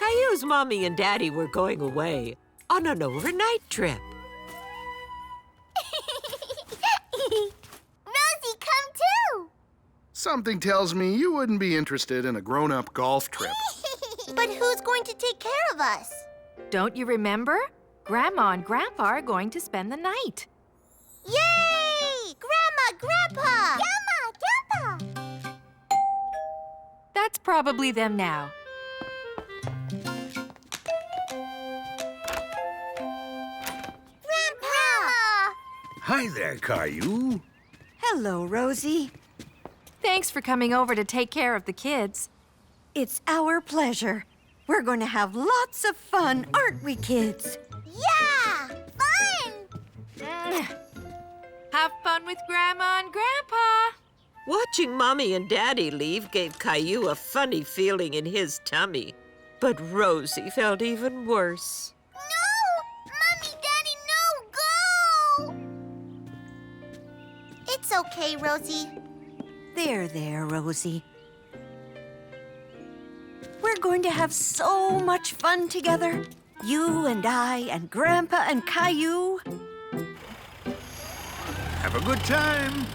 Caillou's mommy and daddy were going away on an overnight trip. Rosie, come too! Something tells me you wouldn't be interested in a grown-up golf trip. But who's going to take care of us? Don't you remember? Grandma and Grandpa are going to spend the night. Yay! Grandma, Grandpa! Grandma, Grandpa! That's probably them now. Grandpa! Hi there, Caillou. Hello, Rosie. Thanks for coming over to take care of the kids. It's our pleasure. We're going to have lots of fun, aren't we, kids? Yeah! Fun! Have fun with Grandma and Grandpa. Watching Mommy and Daddy leave gave Caillou a funny feeling in his tummy. But Rosie felt even worse. No! Mommy, Daddy, no! Go! It's okay, Rosie. There, Rosie. We're going to have so much fun together. You and I and Grandpa and Caillou. Have a good time.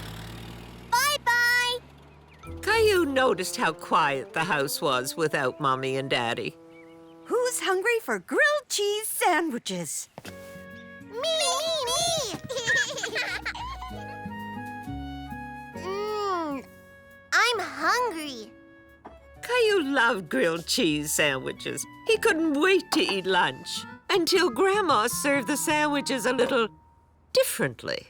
Bye-bye! Caillou noticed how quiet the house was without Mommy and Daddy. Who's hungry for grilled cheese sandwiches? Me! I'm hungry. Caillou loved grilled cheese sandwiches. He couldn't wait to eat lunch until Grandma served the sandwiches a little differently.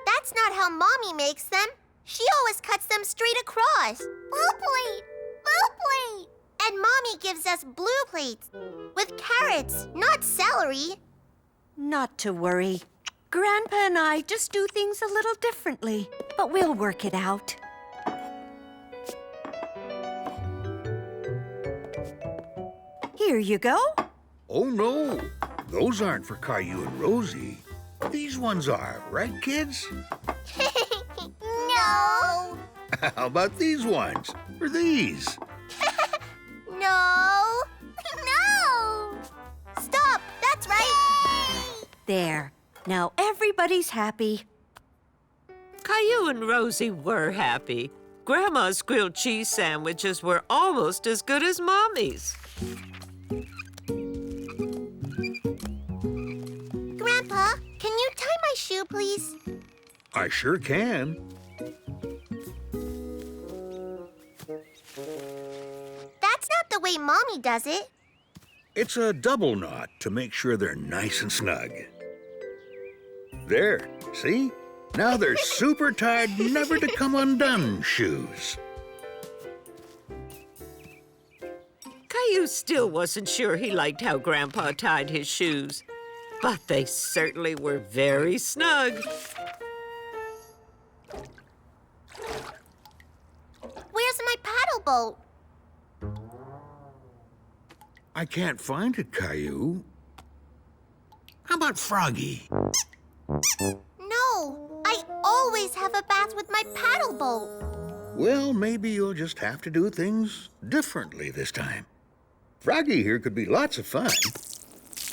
That's not how Mommy makes them. She always cuts them straight across. Blue plate! Blue plate! And Mommy gives us blue plates with carrots, not celery. Not to worry. Grandpa and I just do things a little differently, but we'll work it out. Here you go. Oh, no. Those aren't for Caillou and Rosie. These ones are, right, kids? No! How about these ones? Or these? No! No! Stop! That's right! There. Now everybody's happy. Caillou and Rosie were happy. Grandma's grilled cheese sandwiches were almost as good as Mommy's. Grandpa, can you tie my shoe, please? I sure can. That's not the way Mommy does it. It's a double knot to make sure they're nice and snug. There, see? Now they're super tied, never to come undone shoes. Caillou still wasn't sure he liked how Grandpa tied his shoes, but they certainly were very snug. Where's my paddle boat? I can't find it, Caillou. How about Froggy? No, I always have a bath with my paddle boat. Well, maybe you'll just have to do things differently this time. Froggy here could be lots of fun.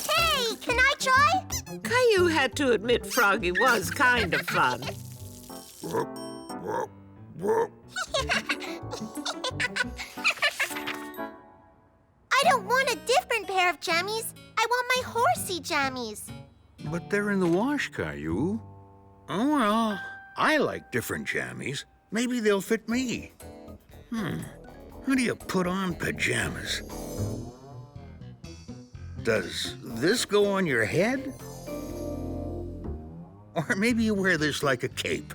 Hey, can I try? Caillou had to admit Froggy was kind of fun. I don't want a different pair of jammies. I want my horsey jammies. But they're in the wash, Caillou. Oh, well, I like different jammies. Maybe they'll fit me. How do you put on pajamas? Does this go on your head? Or maybe you wear this like a cape.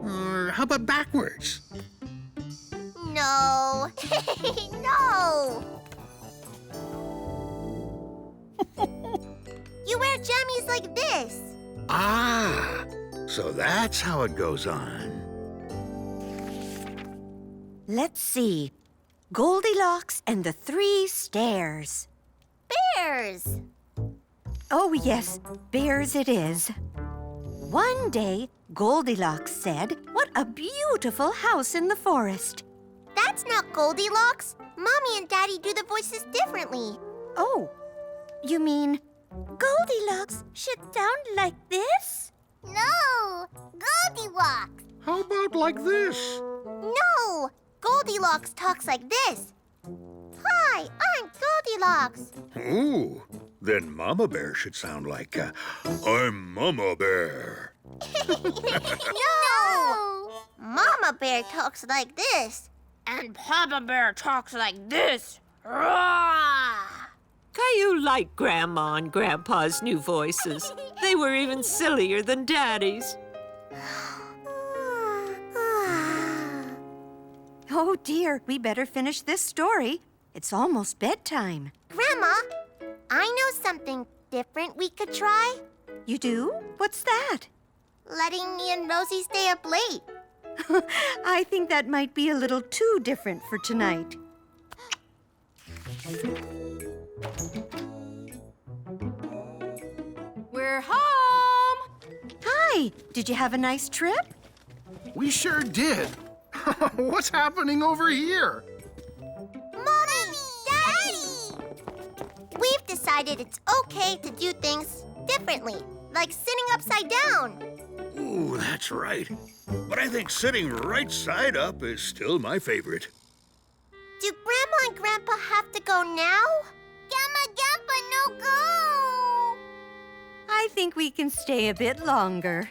Or how about backwards? No. No. You wear jammies like this. Ah, so that's how it goes on. Let's see. Goldilocks and the Three Stairs. Bears. Oh, yes, bears it is. One day, Goldilocks said, "What a beautiful house in the forest." That That's not Goldilocks. Mommy and Daddy do the voices differently. Oh, you mean Goldilocks should sound like this? No, Goldilocks. How about like this? No, Goldilocks talks like this. Hi, I'm Goldilocks. Ooh, then Mama Bear should sound like, I'm Mama Bear. No! Mama Bear talks like this. And Papa Bear talks like this. Roar! Caillou liked Grandma and Grandpa's new voices. They were even sillier than Daddy's. Oh dear, we better finish this story. It's almost bedtime. Grandma, I know something different we could try. You do? What's that? Letting me and Rosie stay up late. I think that might be a little too different for tonight. We're home! Hi, did you have a nice trip? We sure did. What's happening over here? Mommy! Daddy! We've decided it's okay to do things differently, like sitting upside down. Ooh, that's right. But I think sitting right side up is still my favorite. Do Grandma and Grandpa have to go now? Grandpa, no go! I think we can stay a bit longer.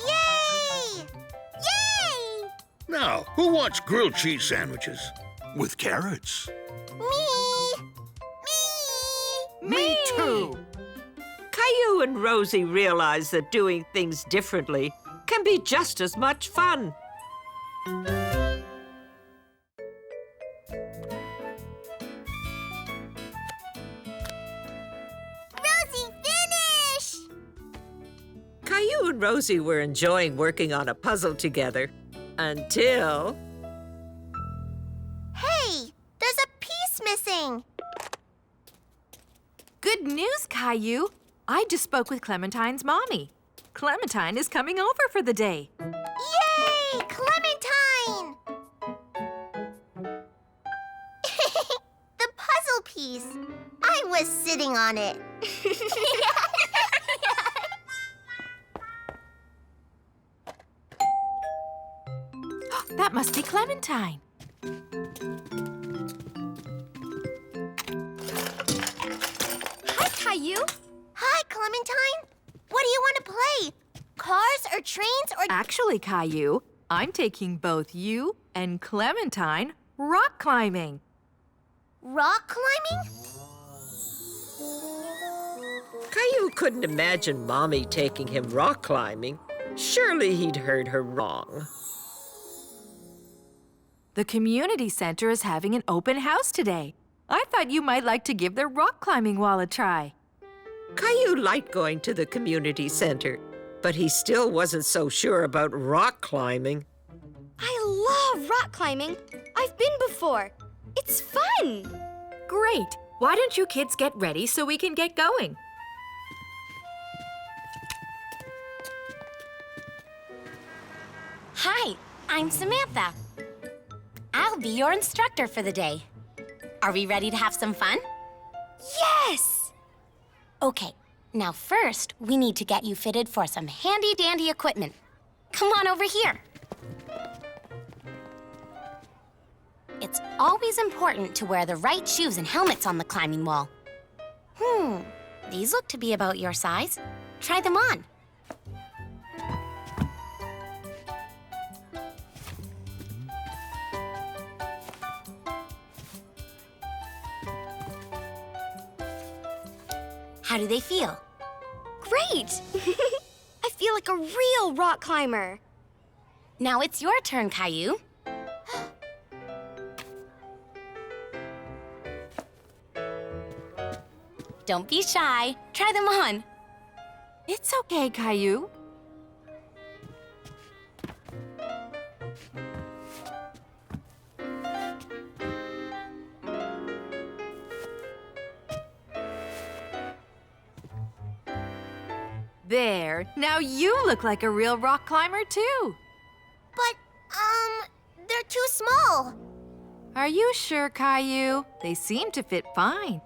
Yay! Yay! Now, who wants grilled cheese sandwiches? With carrots. Me! Me too. Caillou and Rosie realized that doing things differently can be just as much fun. Rosie, finish! Caillou and Rosie were enjoying working on a puzzle together until... Hey, there's a piece missing. Good news, Caillou. I just spoke with Clementine's mommy. Clementine is coming over for the day. Yay! Clementine! The puzzle piece. I was sitting on it. That must be Clementine. Hi, Caillou. Hi, Clementine. What do you want to play? Cars or trains or... Actually, Caillou, I'm taking both you and Clementine rock climbing. rock climbing? Caillou couldn't imagine Mommy taking him rock climbing. Surely he'd heard her wrong. The community center is having an open house today. I thought you might like to give their rock climbing wall a try. Caillou liked going to the community center, but he still wasn't so sure about rock climbing. I love rock climbing. I've been before. It's fun. Great. Why don't you kids get ready so we can get going? Hi, I'm Samantha. I'll be your instructor for the day. Are we ready to have some fun? Yes! Okay, now first, we need to get you fitted for some handy-dandy equipment. Come on over here. It's always important to wear the right shoes and helmets on the climbing wall. These look to be about your size. Try them on. How do they feel? Great! I feel like a real rock climber. Now it's your turn, Caillou. Don't be shy. Try them on. It's okay, Caillou. There. Now you look like a real rock climber, too. But, they're too small. Are you sure, Caillou? They seem to fit fine.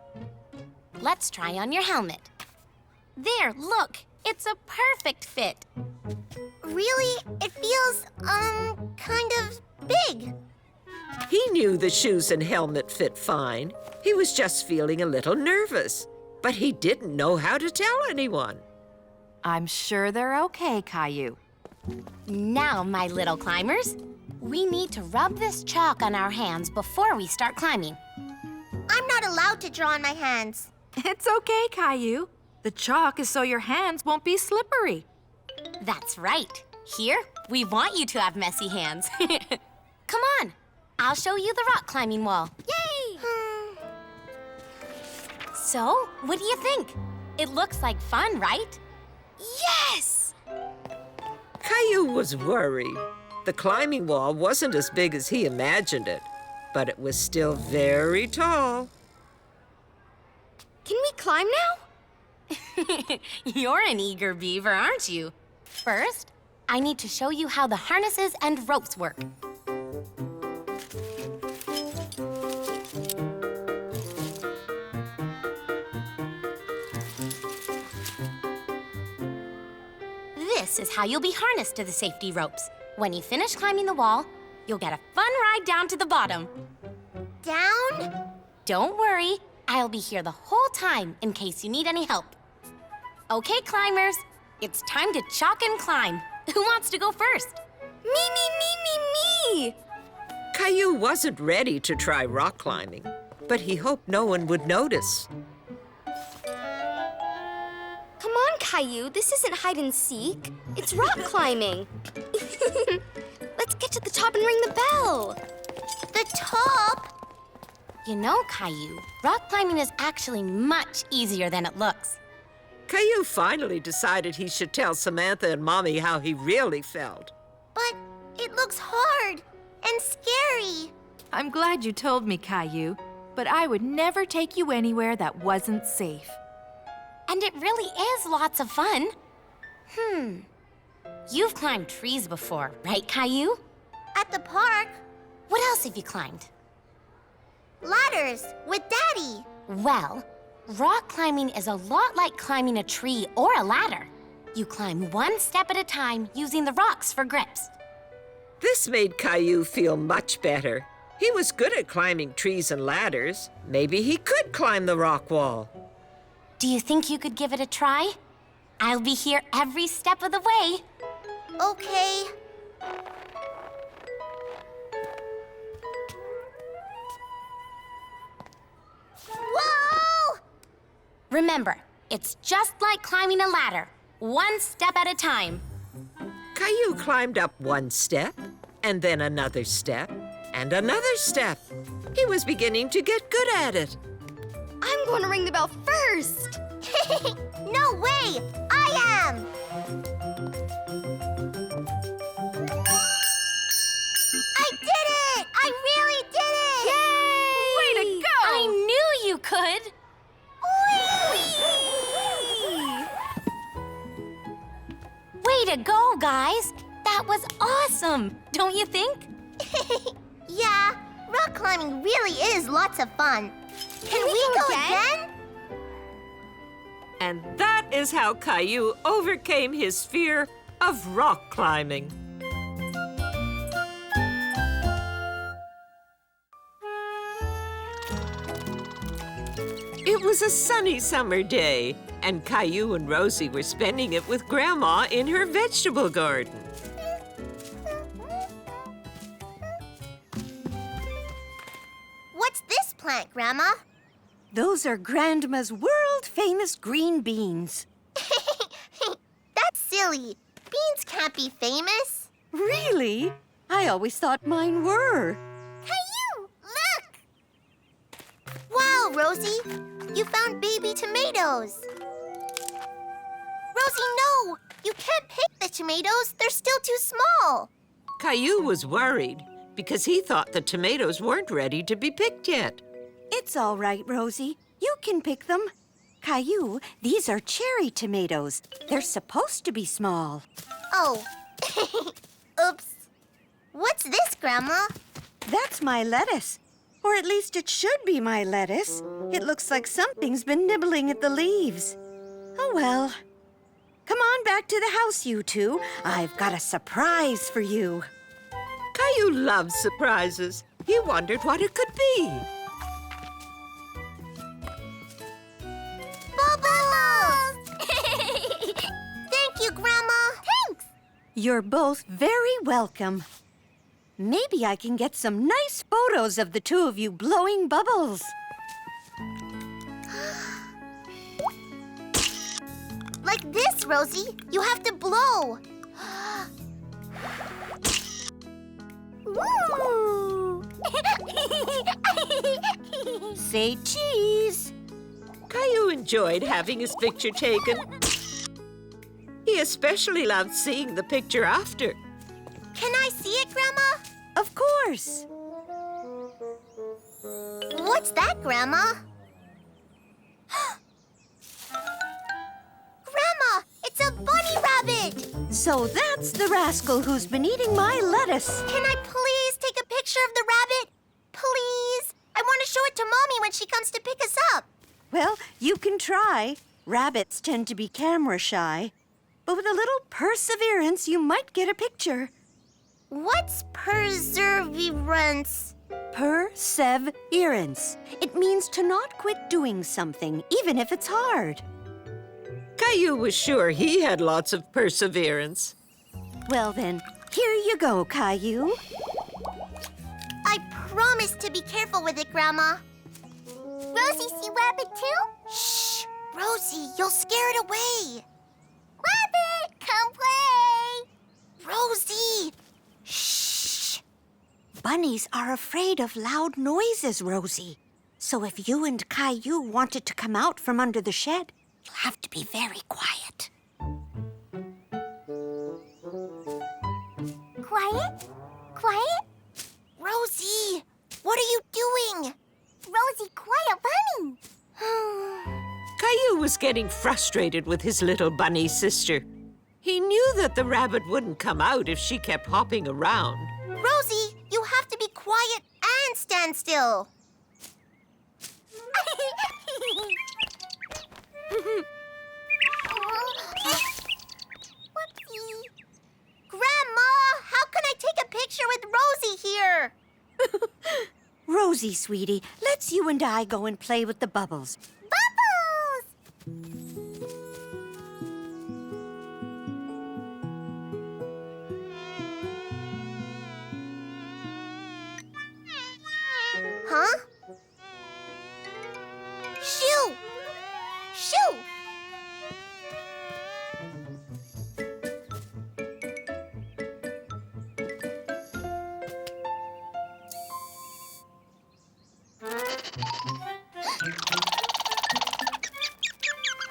Let's try on your helmet. There, look. It's a perfect fit. Really? It feels, kind of big. He knew the shoes and helmet fit fine. He was just feeling a little nervous, but he didn't know how to tell anyone. I'm sure they're okay, Caillou. Now, my little climbers, we need to rub this chalk on our hands before we start climbing. I'm not allowed to draw on my hands. It's okay, Caillou. The chalk is so your hands won't be slippery. That's right. Here, we want you to have messy hands. Come on, I'll show you the rock climbing wall. Yay! So, what do you think? It looks like fun, right? Yes! Caillou was worried. The climbing wall wasn't as big as he imagined it, but it was still very tall. Can we climb now? You're an eager beaver, aren't you? First, I need to show you how the harnesses and ropes work. This is how you'll be harnessed to the safety ropes. When you finish climbing the wall, you'll get a fun ride down to the bottom. Down? Don't worry, I'll be here the whole time in case you need any help. Okay, climbers, it's time to chalk and climb. Who wants to go first? Me! Caillou wasn't ready to try rock climbing, but he hoped no one would notice. Come on, Caillou. This isn't hide and seek. It's rock climbing. Let's get to the top and ring the bell. The top? You know, Caillou, rock climbing is actually much easier than it looks. Caillou finally decided he should tell Samantha and Mommy how he really felt. But it looks hard and scary. I'm glad you told me, Caillou, but I would never take you anywhere that wasn't safe. And it really is lots of fun. You've climbed trees before, right, Caillou? At the park, What else have you climbed? ladders with Daddy. Well, rock climbing is a lot like climbing a tree or a ladder. You climb one step at a time using the rocks for grips. This made Caillou feel much better. He was good at climbing trees and ladders. Maybe he could climb the rock wall. Do you think you could give it a try? I'll be here every step of the way. Okay. Whoa! Remember, it's just like climbing a ladder, one step at a time. Caillou climbed up one step, and then another step, and another step. He was beginning to get good at it. I'm going to ring the bell first. No way! I am! I did it! I really did it! Yay! Way to go! I knew you could! Way to go, guys! That was awesome, don't you think? Yeah, rock climbing really is lots of fun. Can we go again? And that is how Caillou overcame his fear of rock climbing. It was a sunny summer day, and Caillou and Rosie were spending it with Grandma in her vegetable garden. What's this plant, Grandma? Those are Grandma's world-famous green beans. That's silly. Beans can't be famous. Really? I always thought mine were. Caillou, look! Wow, Rosie, you found baby tomatoes. Rosie, no! You can't pick the tomatoes. They're still too small. Caillou was worried because he thought the tomatoes weren't ready to be picked yet. It's all right, Rosie. You can pick them. Caillou, these are cherry tomatoes. They're supposed to be small. Oh. Oops. What's this, Grandma? That's my lettuce. Or at least it should be my lettuce. It looks like something's been nibbling at the leaves. Oh, well. Come on back to the house, you two. I've got a surprise for you. Caillou loves surprises. He wondered what it could be. Bubbles! Thank you, Grandma. Thanks. You're both very welcome. Maybe I can get some nice photos of the two of you blowing bubbles. Like this, Rosie. You have to blow. Woo! Say cheese. Caillou enjoyed having his picture taken. He especially loved seeing the picture after. Can I see it, Grandma? Of course. What's that, Grandma? Grandma, it's a bunny rabbit! So that's the rascal who's been eating my lettuce. Can I please take a picture of the rabbit? Please? I want to show it to Mommy when she comes to pick us up. Well, you can try. Rabbits tend to be camera shy. But with a little perseverance, you might get a picture. What's perseverance? Perseverance. It means to not quit doing something, even if it's hard. Caillou was sure he had lots of perseverance. Well then, here you go, Caillou. I promise to be careful with it, Grandma. Rosie, see Rabbit too? Shh! Rosie, you'll scare it away. Rabbit, come play! Rosie! Shh! Bunnies are afraid of loud noises, Rosie. So if you and Caillou wanted to come out from under the shed, you'll have to be very quiet. Quiet? Quiet? Rosie, what are you doing? Rosie, quiet bunny. Caillou was getting frustrated with his little bunny sister. He knew that the rabbit wouldn't come out if she kept hopping around. Rosie, you have to be quiet and stand still. Whoopsie. Grandma, how can I take a picture with Rosie here? Rosie, sweetie, let's you and I go and play with the bubbles. Bubbles! Huh? Shoo! Shoo!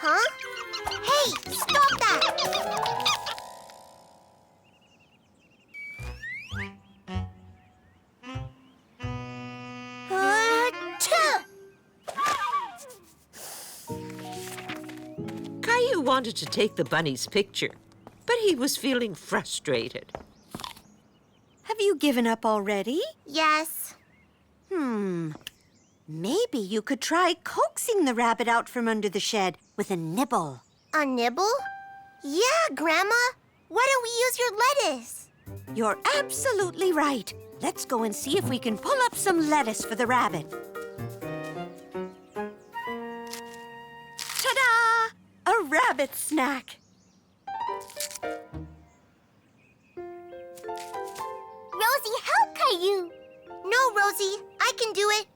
Huh? Hey, stop that! Achoo! Caillou wanted to take the bunny's picture, but he was feeling frustrated. Have you given up already? Yes. Maybe you could try coaxing the rabbit out from under the shed with a nibble. A nibble? Yeah, Grandma. Why don't we use your lettuce? You're absolutely right. Let's go and see if we can pull up some lettuce for the rabbit. Ta-da! A rabbit snack. Rosie, help Caillou. No, Rosie, I can do it.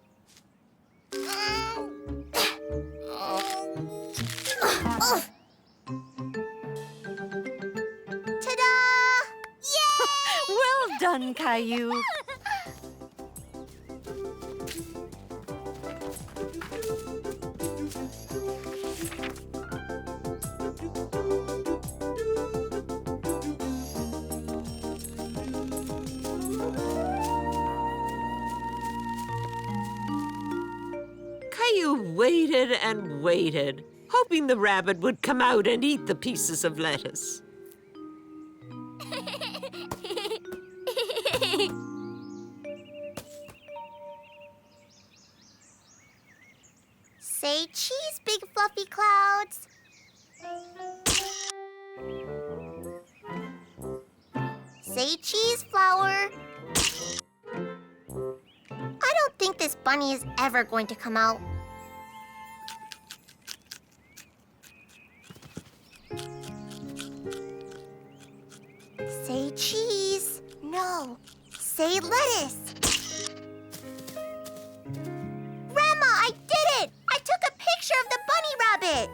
Ta-da! Yay! Well done, Caillou. Caillou waited and waited, hoping the rabbit would come out and eat the pieces of lettuce. Say cheese, big fluffy clouds. Say cheese, flower. I don't think this bunny is ever going to come out. Say cheese. No. Say lettuce. Grandma, I did it! I took a picture of the bunny rabbit.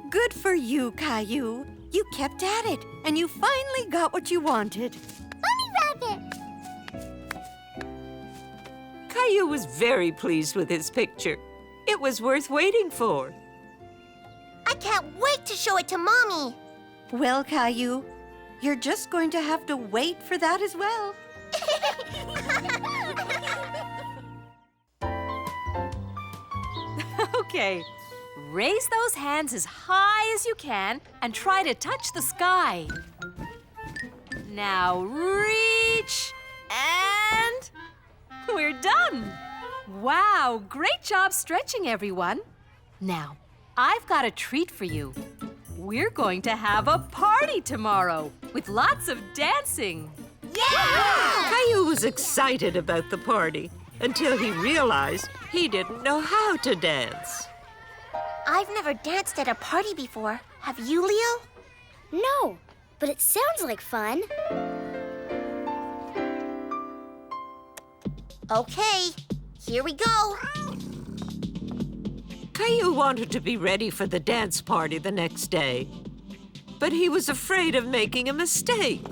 Good for you, Caillou. You kept at it, and you finally got what you wanted. Bunny rabbit! Caillou was very pleased with his picture. It was worth waiting for. I can't wait to show it to Mommy. Well, Caillou, you're just going to have to wait for that as well. Okay, raise those hands as high as you can and try to touch the sky. Now reach and we're done. Wow, great job stretching, everyone. Now, I've got a treat for you. We're going to have a party tomorrow with lots of dancing. Caillou was excited about the party until he realized he didn't know how to dance. I've never danced at a party before. Have you, Leo? No, but it sounds like fun. Okay, here we go. Caillou wanted to be ready for the dance party the next day, but he was afraid of making a mistake.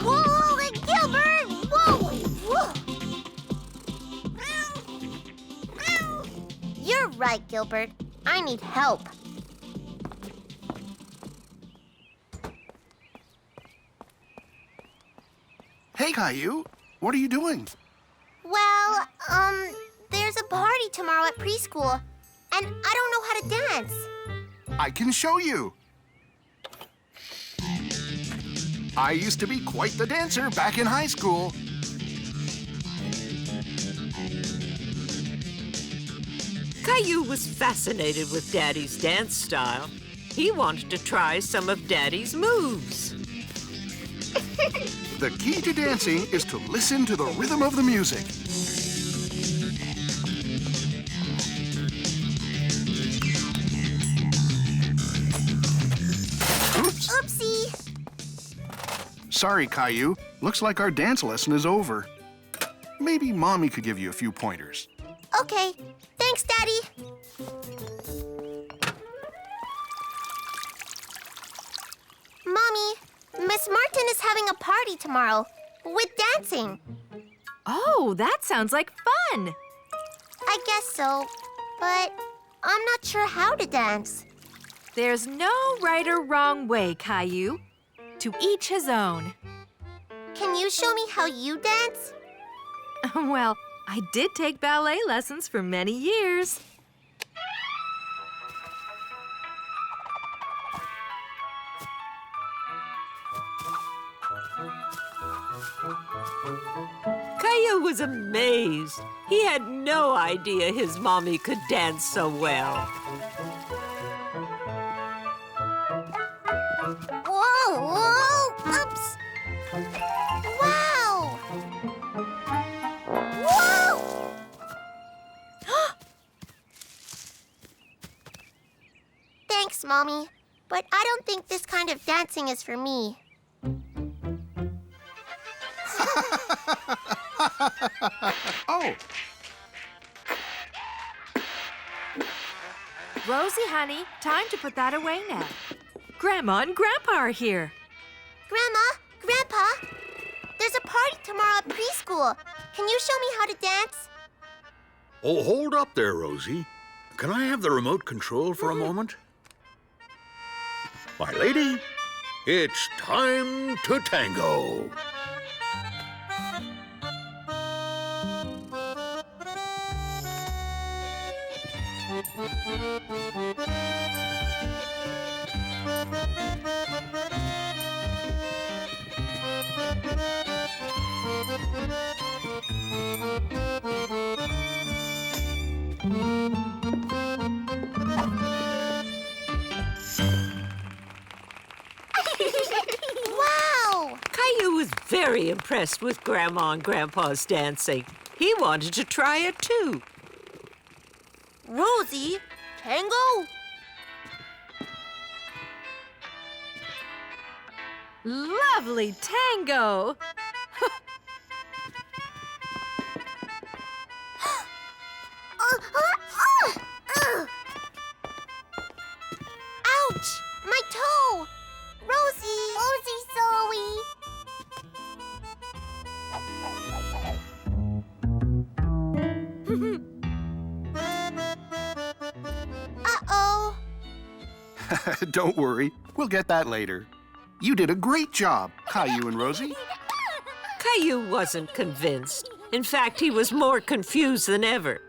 Whoa, Gilbert! Whoa! You're right, Gilbert. I need help. Hey, Caillou, what are you doing? Well, there's a party tomorrow at preschool, and I don't know how to dance. I can show you. I used to be quite the dancer back in high school. Caillou was fascinated with Daddy's dance style. He wanted to try some of Daddy's moves. The key to dancing is to listen to the rhythm of the music. Oops. Oopsie! Sorry, Caillou. Looks like our dance lesson is over. Maybe Mommy could give you a few pointers. Okay, thanks, Daddy. Mommy, Miss Martin is having a party tomorrow with dancing. Oh, that sounds like fun. I guess so, but I'm not sure how to dance. There's no right or wrong way, Caillou. To each his own. Can you show me how you dance? Well, I did take ballet lessons for many years. Caillou was amazed. He had no idea his mommy could dance so well. Whoa! Oops! Wow! Whoa! Thanks, Mommy. But I don't think this kind of dancing is for me. Oh, Rosie, honey, time to put that away now. Grandma and Grandpa are here. Grandma, Grandpa, there's a party tomorrow at preschool. Can you show me how to dance? Oh, hold up there, Rosie. Can I have the remote control for a moment? My lady, it's time to tango. very impressed with Grandma and Grandpa's dancing. He wanted to try it too. Rosie, tango? Lovely tango! Ouch! My toe! Rosie! Rosie, Zoe! Uh-oh. Don't worry, we'll get that later. You did a great job, Caillou and Rosie. Caillou wasn't convinced. In fact, he was more confused than ever.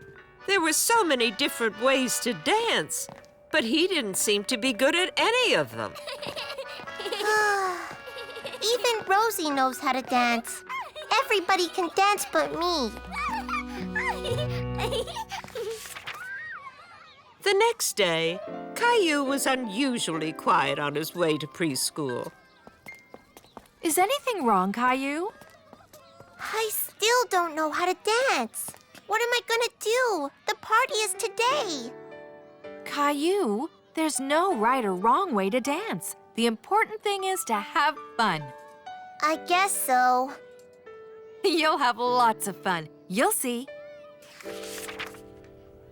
There were so many different ways to dance, but he didn't seem to be good at any of them. Even Rosie knows how to dance. Everybody can dance but me. The next day, Caillou was unusually quiet on his way to preschool. Is anything wrong, Caillou? I still don't know how to dance. What am I gonna do? The party is today. Caillou, there's no right or wrong way to dance. The important thing is to have fun. I guess so. You'll have lots of fun. You'll see.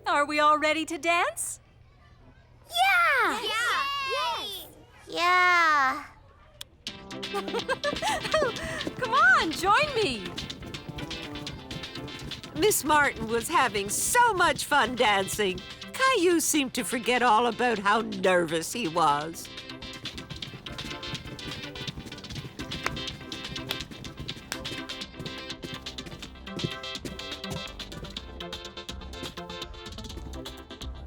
Are we all ready to dance? Yeah! Yeah! Come on, join me. Miss Martin was having so much fun dancing. Caillou seemed to forget all about how nervous he was.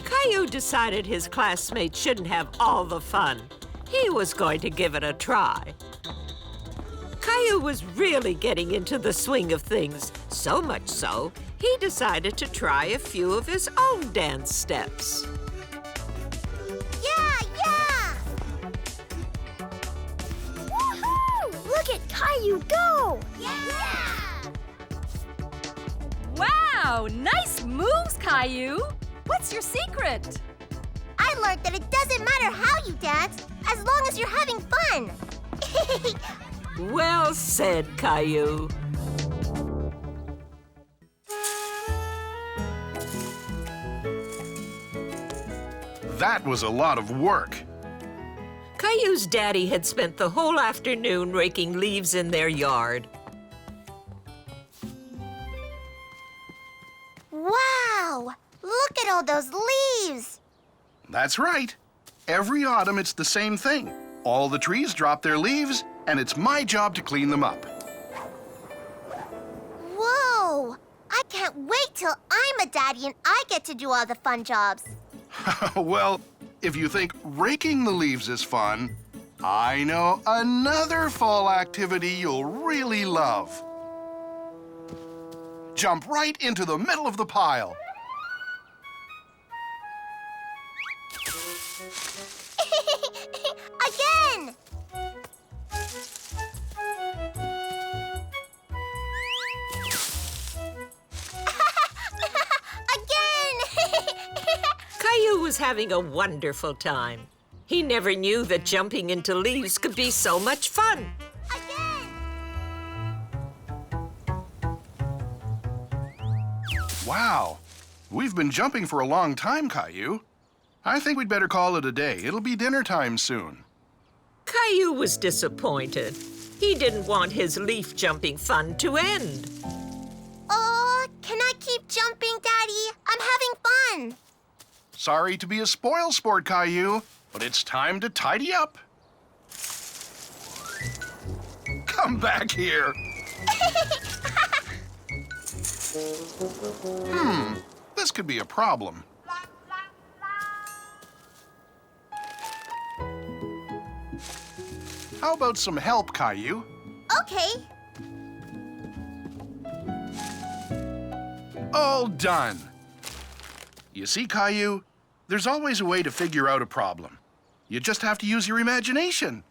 Caillou decided his classmates shouldn't have all the fun. He was going to give it a try. Caillou was really getting into the swing of things, so much so, he decided to try a few of his own dance steps. Yeah! Woohoo! Look at Caillou go! Yeah! Wow, nice moves, Caillou. What's your secret? I learned that it doesn't matter how you dance, as long as you're having fun. Well said, Caillou. That was a lot of work. Caillou's daddy had spent the whole afternoon raking leaves in their yard. Wow! Look at all those leaves! That's right. Every autumn, it's the same thing. All the trees drop their leaves, and it's my job to clean them up. Whoa! I can't wait till I'm a daddy and I get to do all the fun jobs. Well, if you think raking the leaves is fun, I know another fall activity you'll really love. Jump right into the middle of the pile. Again! Caillou was having a wonderful time. He never knew that jumping into leaves could be so much fun. Wow, we've been jumping for a long time, Caillou. I think we'd better call it a day. It'll be dinner time soon. Caillou was disappointed. He didn't want his leaf jumping fun to end. Oh, can I keep jumping, Daddy? I'm having fun. Sorry to be a spoil sport, Caillou, but it's time to tidy up. Come back here. This could be a problem. How about some help, Caillou? Okay. All done. You see, Caillou, there's always a way to figure out a problem. You just have to use your imagination.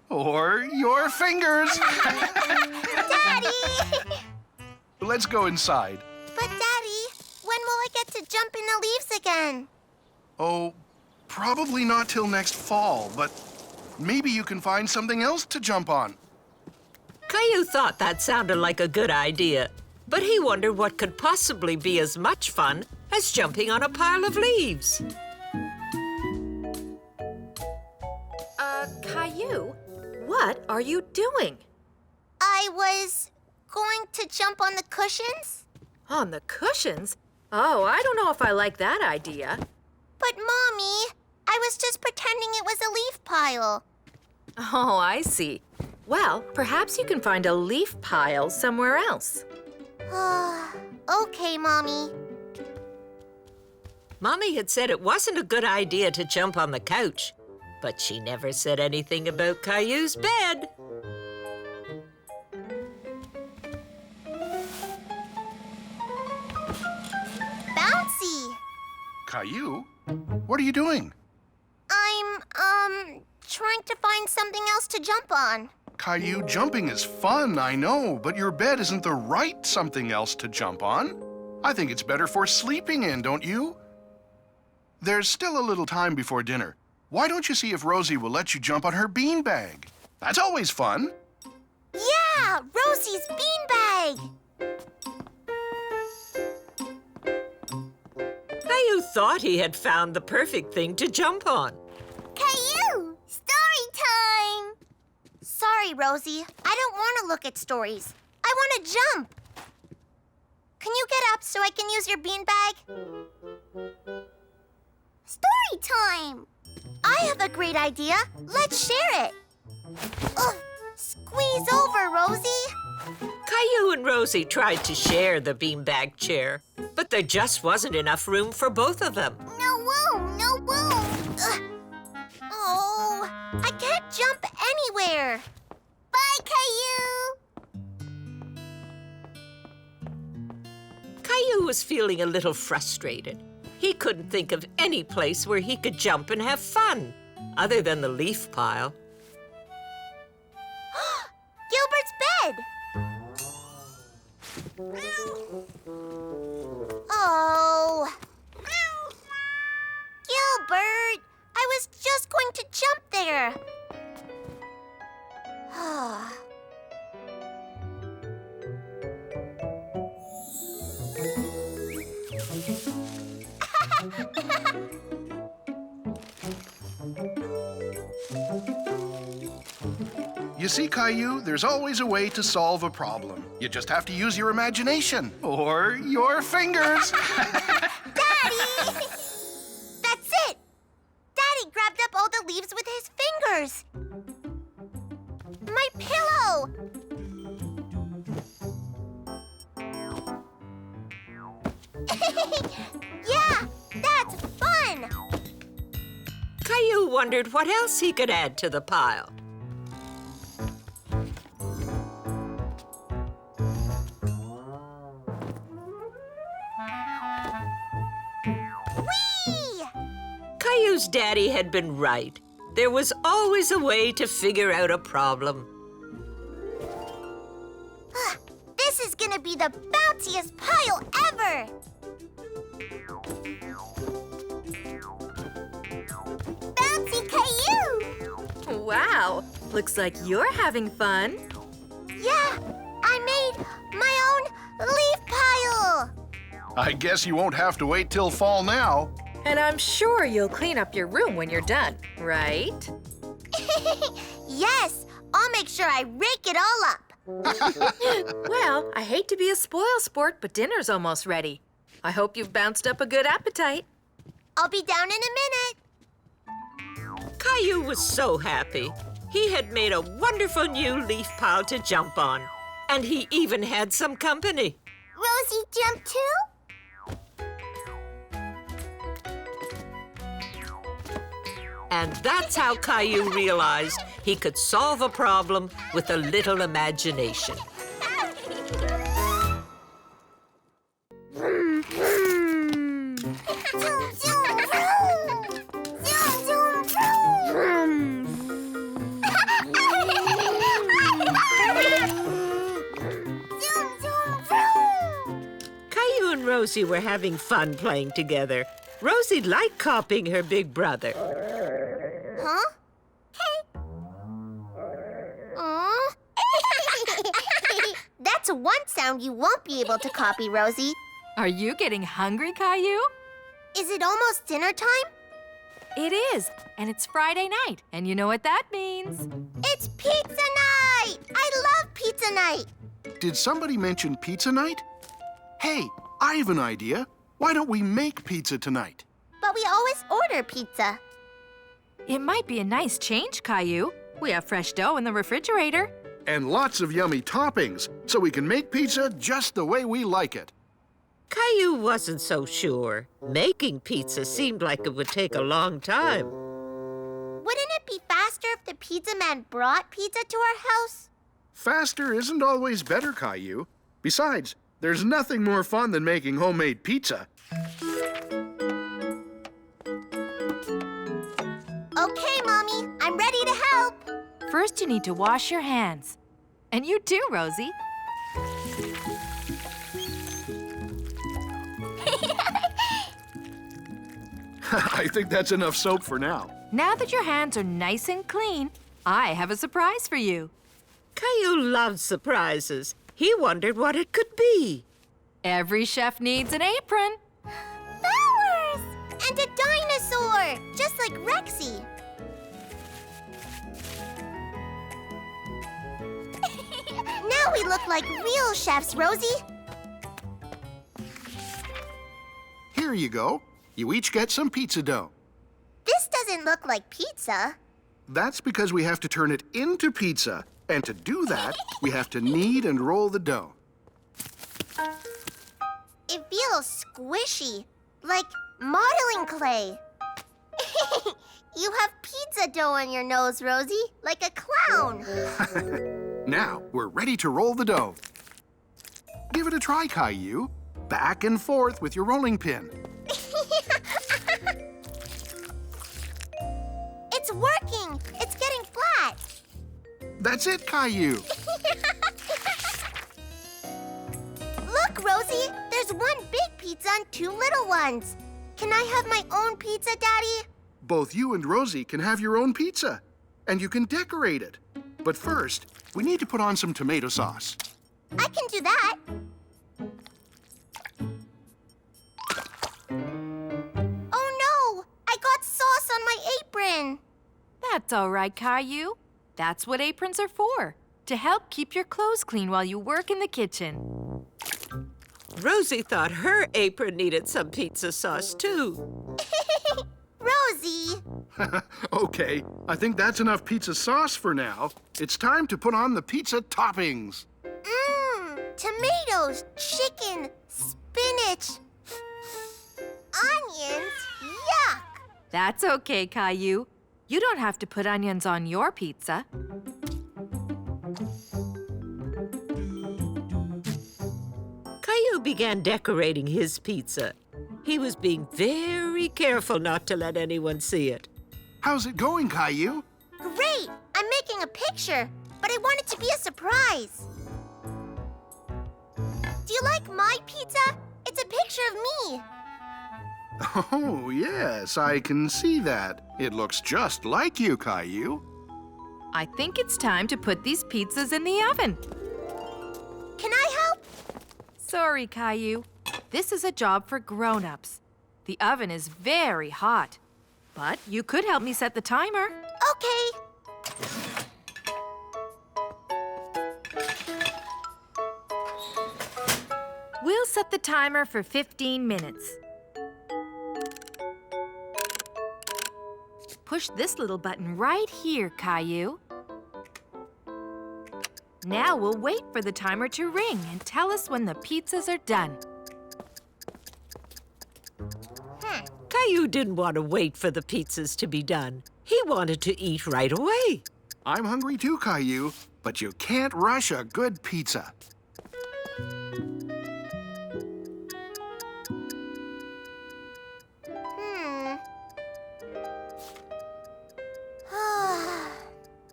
Or your fingers. Daddy! Daddy! Let's go inside. But, Daddy, when will I get to jump in the leaves again? Oh, probably not till next fall, but maybe you can find something else to jump on. Caillou thought that sounded like a good idea, but he wondered what could possibly be as much fun as jumping on a pile of leaves. Caillou, what are you doing? I was going to jump on the cushions. On the cushions? Oh, I don't know if I like that idea. But, Mommy, I was just pretending it was a leaf pile. Oh, I see. Well, perhaps you can find a leaf pile somewhere else. Okay, Mommy. Mommy had said it wasn't a good idea to jump on the couch, but she never said anything about Caillou's bed. Bouncy! Caillou, what are you doing? I'm, trying to find something else to jump on. Caillou, jumping is fun, I know, but your bed isn't the right something else to jump on. I think it's better for sleeping in, don't you? There's still a little time before dinner. Why don't you see if Rosie will let you jump on her beanbag? That's always fun. Yeah, Rosie's beanbag! Caillou thought he had found the perfect thing to jump on. Caillou! Story time! Sorry, Rosie. I don't want to look at stories. I want to jump. Can you get up so I can use your beanbag? Story time! I have a great idea. Let's share it. Ugh, squeeze over, Rosie. Caillou and Rosie tried to share the beanbag chair, but there just wasn't enough room for both of them. No room, no room. Ugh. Oh, I can't jump anywhere. Bye, Caillou. Caillou was feeling a little frustrated. He couldn't think of any place where he could jump and have fun, other than the leaf pile. Gilbert's bed. Oh. Gilbert, I was just going to jump there. You see, Caillou, there's always a way to solve a problem. You just have to use your imagination or your fingers. Daddy! That's it! Daddy grabbed up all the leaves with his fingers. My pillow! Yeah, that's fun! Caillou wondered what else he could add to the pile. Whee! Caillou's daddy had been right. There was always a way to figure out a problem. This is gonna be the bounciest pile ever! Bouncy Caillou! Wow, looks like you're having fun. Yeah, I made my own leaf pile! I guess you won't have to wait till fall now. And I'm sure you'll clean up your room when you're done, right? Yes, I'll make sure I rake it all up. Well, I hate to be a spoil sport, but dinner's almost ready. I hope you've bounced up a good appetite. I'll be down in a minute. Caillou was so happy. He had made a wonderful new leaf pile to jump on. And he even had some company. Rosie jumped too? And that's how Caillou realized he could solve a problem with a little imagination. Zoom, zoom, vroom. Zoom, zoom, vroom. and Rosie were having fun playing together. Rosie liked copying her big brother. Huh? Hey. Aw. That's one sound you won't be able to copy, Rosie. Are you getting hungry, Caillou? Is it almost dinner time? It is, and it's Friday night, and you know what that means. It's pizza night! I love pizza night! Did somebody mention pizza night? Hey, I have an idea. Why don't we make pizza tonight? But we always order pizza. It might be a nice change, Caillou. We have fresh dough in the refrigerator. And lots of yummy toppings, so we can make pizza just the way we like it. Caillou wasn't so sure. Making pizza seemed like it would take a long time. Wouldn't it be faster if the pizza man brought pizza to our house? Faster isn't always better, Caillou. Besides, there's nothing more fun than making homemade pizza. Okay, Mommy, I'm ready to help. First, you need to wash your hands. And you too, Rosie. I think that's enough soap for now. Now that your hands are nice and clean, I have a surprise for you. Caillou loved surprises. He wondered what it could be. Every chef needs an apron. Flowers! And a dinosaur, just like Rexy. Now we look like real chefs, Rosie. Here you go. You each get some pizza dough. This doesn't look like pizza. That's because we have to turn it into pizza. And to do that, we have to knead and roll the dough. It feels squishy, like modeling clay. You have pizza dough on your nose, Rosie, like a clown. Now, we're ready to roll the dough. Give it a try, Caillou. Back and forth with your rolling pin. It's working! It's getting flat! That's it, Caillou. Look, Rosie! There's one big pizza and two little ones. Can I have my own pizza, Daddy? Both you and Rosie can have your own pizza. And you can decorate it. But first, we need to put on some tomato sauce. I can do that. Oh no! I got sauce on my apron. That's all right, Caillou. That's what aprons are for, to help keep your clothes clean while you work in the kitchen. Rosie thought her apron needed some pizza sauce, too. Rosie! Okay, I think that's enough pizza sauce for now. It's time to put on the pizza toppings. Tomatoes, chicken, spinach, onions, yuck! That's okay, Caillou. You don't have to put onions on your pizza. Caillou began decorating his pizza. He was being very careful not to let anyone see it. How's it going, Caillou? Great! I'm making a picture, but I want it to be a surprise. Do you like my pizza? It's a picture of me. Oh, yes, I can see that. It looks just like you, Caillou. I think it's time to put these pizzas in the oven. Can I help? Sorry, Caillou. This is a job for grown-ups. The oven is very hot. But you could help me set the timer. Okay. We'll set the timer for 15 minutes. Push this little button right here, Caillou. Now we'll wait for the timer to ring and tell us when the pizzas are done. Caillou didn't want to wait for the pizzas to be done. He wanted to eat right away. I'm hungry too, Caillou, but you can't rush a good pizza.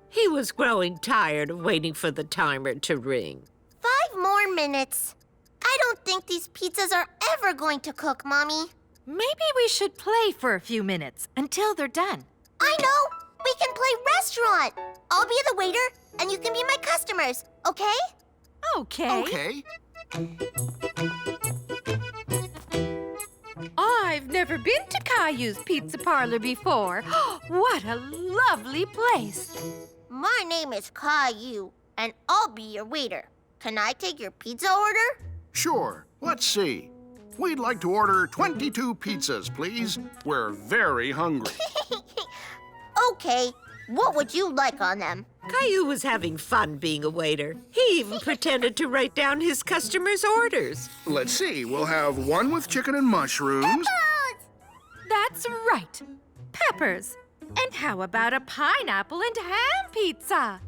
He was growing tired of waiting for the timer to ring. 5 more minutes. I don't think think these pizzas are ever going to cook, Mommy. Maybe we should play for a few minutes until they're done. I know! We can play restaurant! I'll be the waiter, and you can be my customers, okay? Okay. Okay. I've never been to Caillou's Pizza Parlor before. What a lovely place. My name is Caillou, and I'll be your waiter. Can I take your pizza order? Sure. Let's see. We'd like to order 22 pizzas, please. We're very hungry. Okay, what would you like on them? Caillou was having fun being a waiter. He even pretended to write down his customers' orders. Let's see. We'll have one with chicken and mushrooms. That's right. Peppers. And how about a pineapple and ham pizza?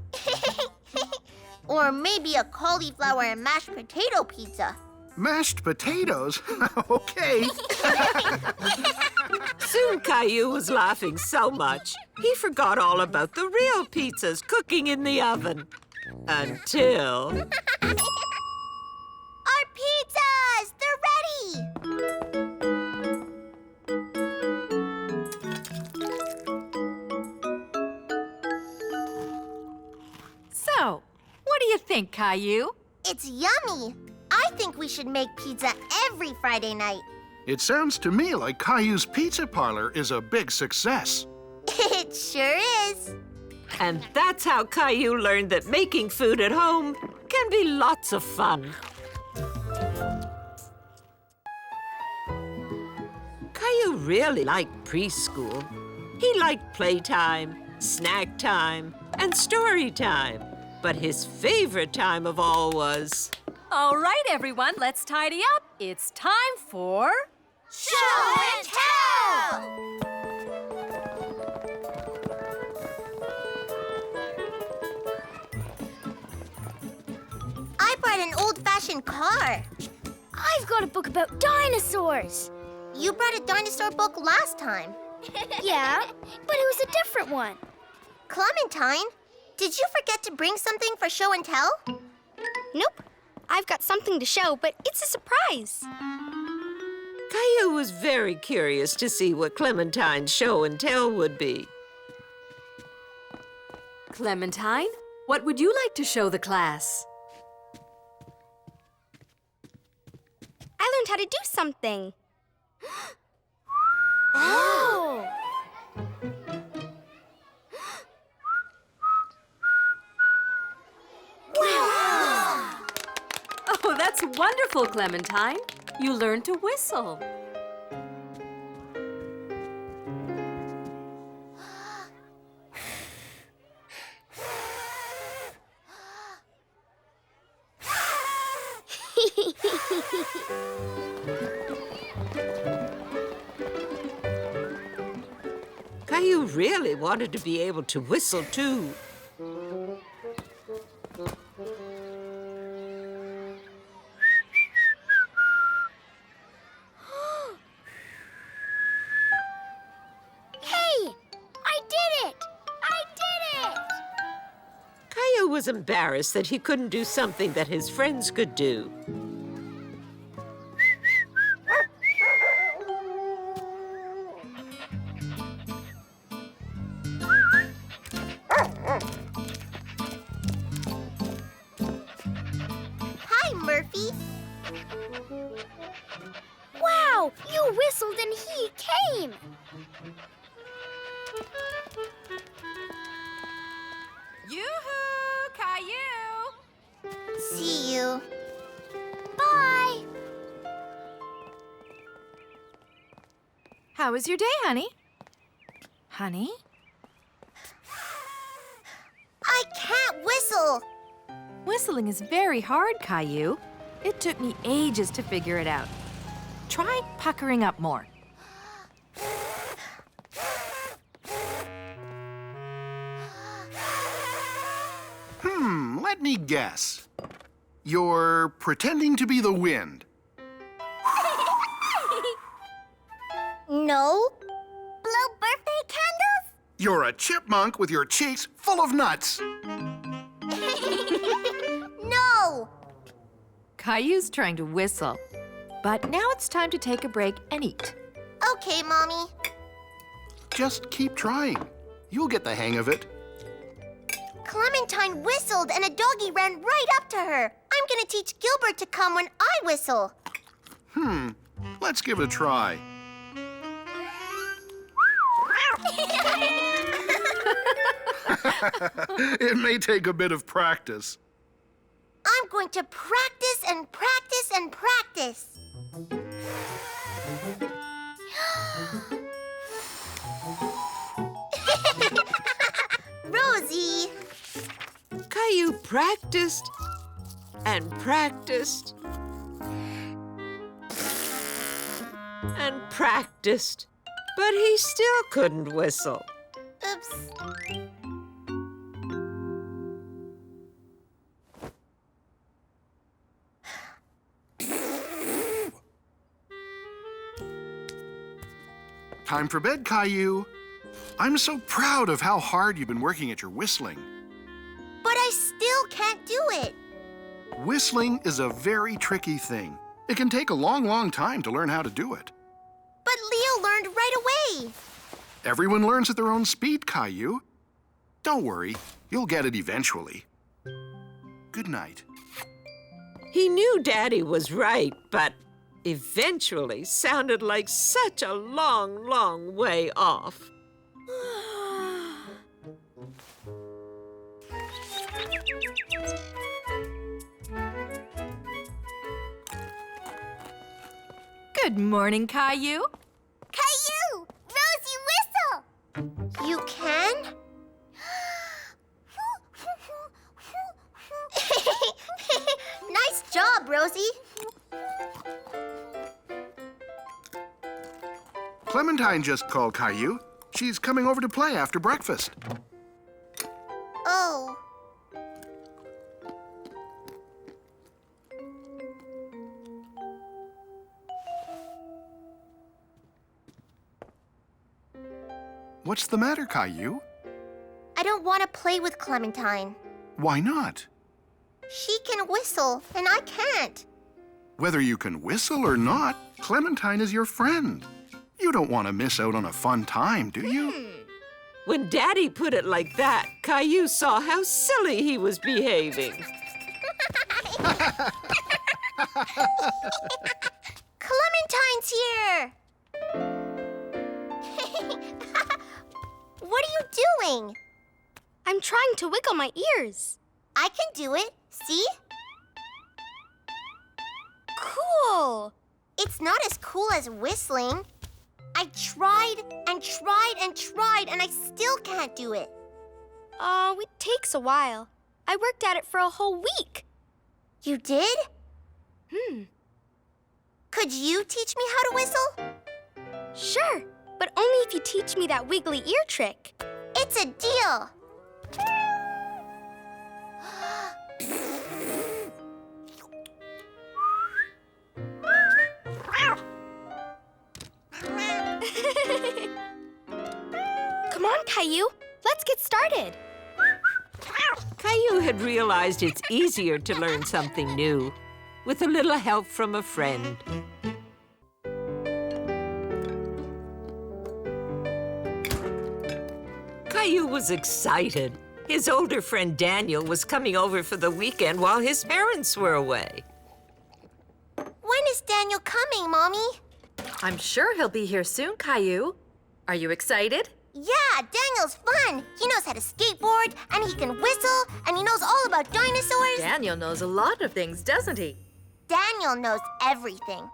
Or maybe a cauliflower and mashed potato pizza. Mashed potatoes? Okay. Soon Caillou was laughing so much, he forgot all about the real pizzas cooking in the oven. Until... Our pizzas! They're ready! So, what do you think, Caillou? It's yummy! I think we should make pizza every Friday night. It sounds to me like Caillou's Pizza Parlor is a big success. It sure is. And that's how Caillou learned that making food at home can be lots of fun. Caillou really liked preschool. He liked playtime, snack time, and story time. But his favorite time of all was... All right, everyone, let's tidy up. It's time for... Show and tell! I brought an old-fashioned car. I've got a book about dinosaurs. You brought a dinosaur book last time. Yeah, but it was a different one. Clementine, did you forget to bring something for show and tell? Nope. I've got something to show, but it's a surprise. Caillou was very curious to see what Clementine's show and tell would be. Clementine, what would you like to show the class? I learned how to do something. Oh! Oh, that's wonderful, Clementine. You learned to whistle. Caillou really wanted to be able to whistle, too. Caillou was embarrassed that he couldn't do something that his friends could do. Hi, Murphy. Wow, you whistled and he came. Yoo-hoo, Caillou! See you. Bye. How was your day, honey? Honey? I can't whistle. Whistling is very hard, Caillou. It took me ages to figure it out. Try puckering up more. Let me guess. You're pretending to be the wind. No. Blow birthday candles? You're a chipmunk with your cheeks full of nuts. No. Caillou's trying to whistle. But now it's time to take a break and eat. Okay, Mommy. Just keep trying. You'll get the hang of it. Clementine whistled and a doggy ran right up to her. I'm gonna teach Gilbert to come when I whistle. Let's give it a try. It may take a bit of practice. I'm going to practice and practice and practice. Rosie! Caillou practiced and practiced and practiced, but he still couldn't whistle. Oops. Time for bed, Caillou. I'm so proud of how hard you've been working at your whistling. But I still can't do it. Whistling is a very tricky thing. It can take a long, long time to learn how to do it. But Leo learned right away. Everyone learns at their own speed, Caillou. Don't worry, you'll get it eventually. Good night. He knew Daddy was right, but eventually sounded like such a long, long way off. Good morning, Caillou. Caillou! Rosie, whistle! You can? Nice job, Rosie. Clementine just called Caillou. She's coming over to play after breakfast. Oh. What's the matter, Caillou? I don't want to play with Clementine. Why not? She can whistle, and I can't. Whether you can whistle or not, Clementine is your friend. You don't want to miss out on a fun time, do you? When Daddy put it like that, Caillou saw how silly he was behaving. Clementine's here! What are you doing? I'm trying to wiggle my ears. I can do it. See? Cool. It's not as cool as whistling. I tried and tried and tried, and I still can't do it. Oh, it takes a while. I worked at it for a whole week. You did? Could you teach me how to whistle? Sure, but only if you teach me that wiggly ear trick. It's a deal. Come on, Caillou. Let's get started. Caillou had realized it's easier to learn something new with a little help from a friend. Caillou was excited. His older friend Daniel was coming over for the weekend while his parents were away. When is Daniel coming, Mommy? I'm sure he'll be here soon, Caillou. Are you excited? Yeah, Daniel's fun. He knows how to skateboard, and he can whistle, and he knows all about dinosaurs. Daniel knows a lot of things, doesn't he? Daniel knows everything.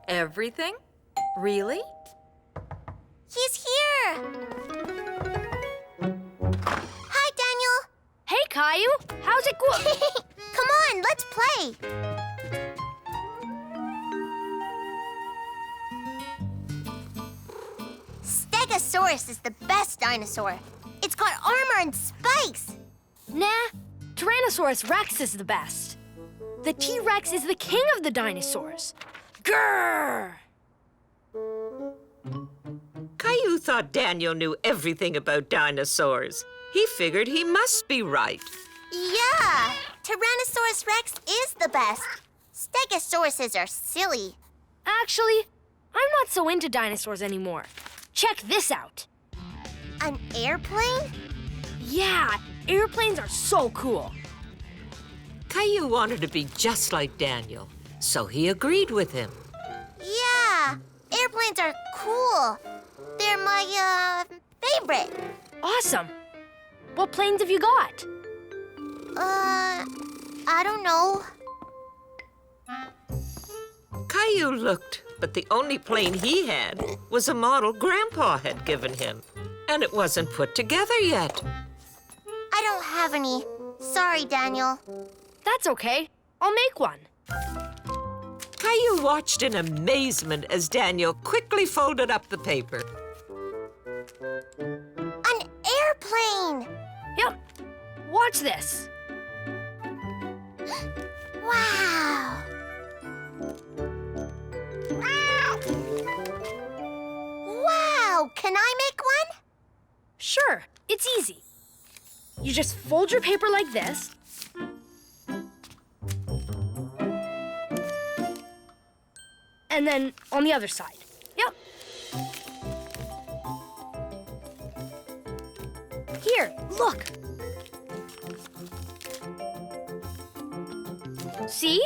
Everything? Really? He's here. Hi, Daniel. Hey, Caillou. How's it going? Come on, let's play. Stegosaurus is the best dinosaur. It's got armor and spikes. Nah, Tyrannosaurus Rex is the best. The T-Rex is the king of the dinosaurs. Grrr! Caillou thought Daniel knew everything about dinosaurs. He figured he must be right. Yeah, Tyrannosaurus Rex is the best. Stegosauruses are silly. Actually, I'm not so into dinosaurs anymore. Check this out. An airplane? Yeah, airplanes are so cool. Caillou wanted to be just like Daniel, so he agreed with him. Yeah, airplanes are cool. They're my, favorite. Awesome. What planes have you got? I don't know. Caillou looked, but the only plane he had was a model Grandpa had given him, and it wasn't put together yet. I don't have any. Sorry, Daniel. That's okay. I'll make one. Caillou watched in amazement as Daniel quickly folded up the paper. An airplane! Yep. Watch this. Wow! Wow! Can I make one? Sure, it's easy. You just fold your paper like this. And then on the other side. Yep. Here, look. See?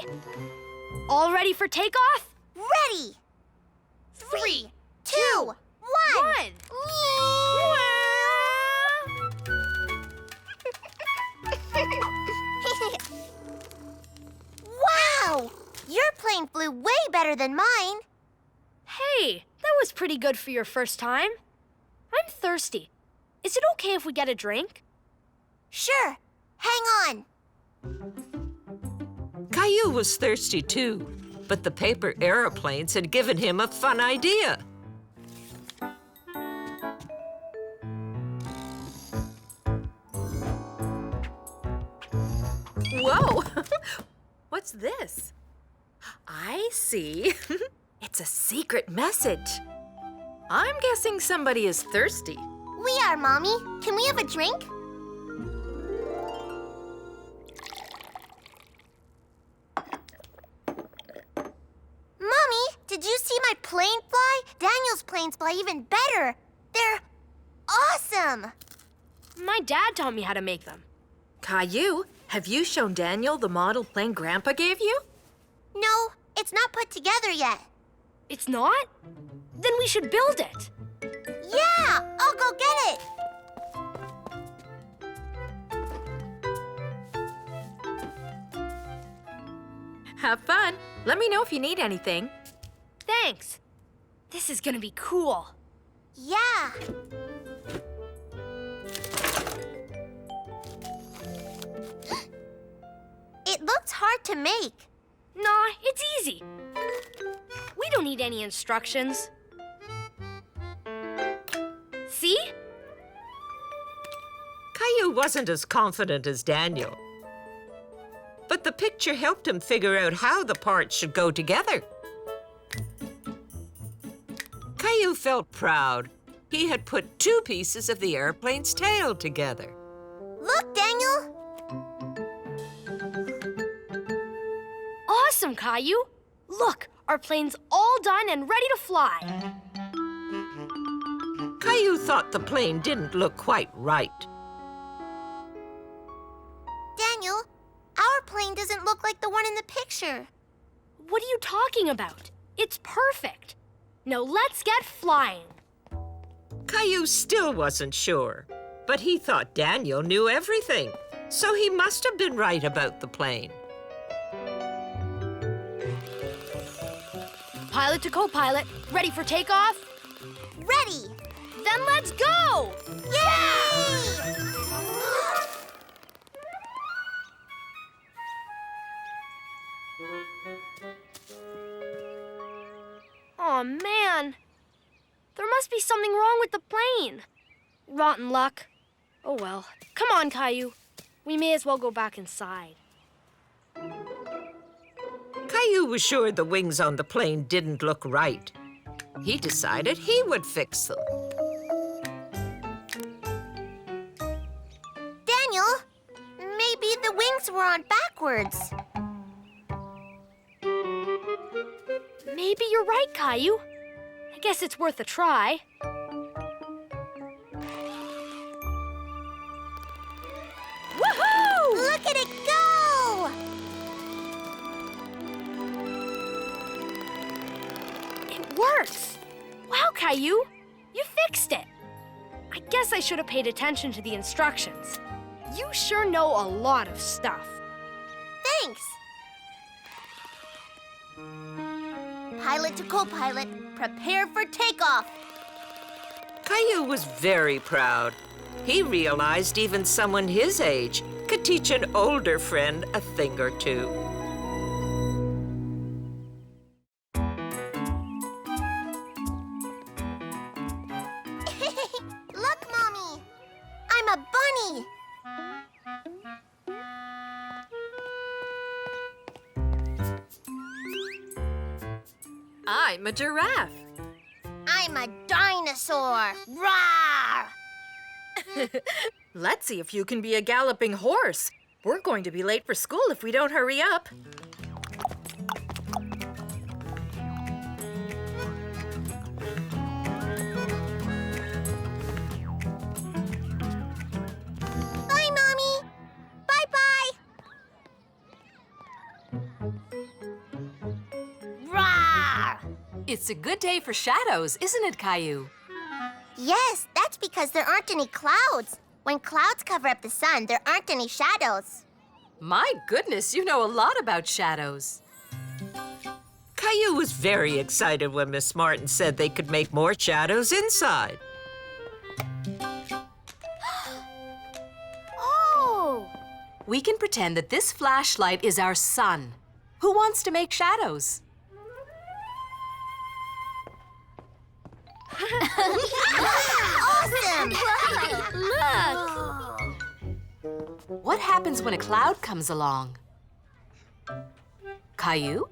All ready for takeoff? Ready! 3, 2, 1! Wow! Your plane flew way better than mine. Hey, that was pretty good for your first time. I'm thirsty. Is it okay if we get a drink? Sure. Hang on. Caillou was thirsty too, but the paper aeroplanes had given him a fun idea. Whoa! What's this? I see. It's a secret message. I'm guessing somebody is thirsty. We are, Mommy. Can we have a drink? Mommy, did you see my plane fly? Daniel's planes fly even better. They're awesome. My dad taught me how to make them. Caillou, have you shown Daniel the model plane Grandpa gave you? No, it's not put together yet. It's not? Then we should build it. Yeah, I'll go get it. Have fun. Let me know if you need anything. Thanks. This is gonna be cool. Yeah. It looks hard to make. Nah, it's easy. We don't need any instructions. See? Caillou wasn't as confident as Daniel, but the picture helped him figure out how the parts should go together. Caillou felt proud. He had put 2 pieces of the airplane's tail together. Look, Daniel. Awesome, Caillou. Look, our plane's all done and ready to fly. Caillou thought the plane didn't look quite right. Daniel, our plane doesn't look like the one in the picture. What are you talking about? It's perfect. Now let's get flying. Caillou still wasn't sure, but he thought Daniel knew everything, so he must have been right about the plane. Pilot to co-pilot, ready for takeoff? Ready. Then let's go! Yay! Aw, man. There must be something wrong with the plane. Rotten luck. Oh well. Come on, Caillou. We may as well go back inside. Caillou was sure the wings on the plane didn't look right. He decided he would fix them. Daniel, maybe the wings were on backwards. Maybe you're right, Caillou. I guess it's worth a try. Woohoo! Look at it go! It works! Wow, Caillou, you fixed it. I guess I should have paid attention to the instructions. You sure know a lot of stuff. Thanks. Pilot to co-pilot, prepare for takeoff. Caillou was very proud. He realized even someone his age could teach an older friend a thing or two. Look, Mommy. I'm a bunny. I'm a giraffe. I'm a dinosaur. Rawr! Let's see if you can be a galloping horse. We're going to be late for school if we don't hurry up. Bye, Mommy. Bye-bye. Rawr! It's a good day for shadows, isn't it, Caillou? Yes, that's because there aren't any clouds. When clouds cover up the sun, there aren't any shadows. My goodness, you know a lot about shadows. Caillou was very excited when Miss Martin said they could make more shadows inside. Oh! We can pretend that this flashlight is our sun. Who wants to make shadows? Awesome! Look! What happens when a cloud comes along? Caillou?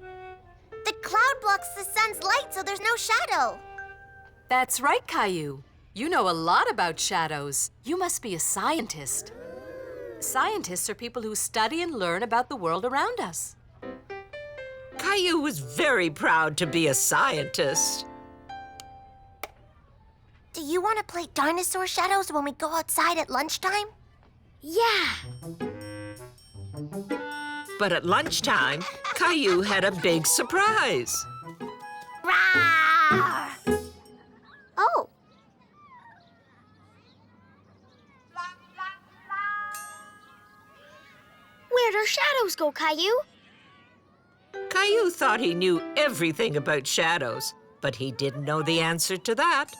The cloud blocks the sun's light, so there's no shadow. That's right, Caillou. You know a lot about shadows. You must be a scientist. Scientists are people who study and learn about the world around us. Caillou was very proud to be a scientist. Do you want to play dinosaur shadows when we go outside at lunchtime? Yeah! But at lunchtime, Caillou had a big surprise. Rawr! Oh. Where'd our shadows go, Caillou? Caillou thought he knew everything about shadows, but he didn't know the answer to that.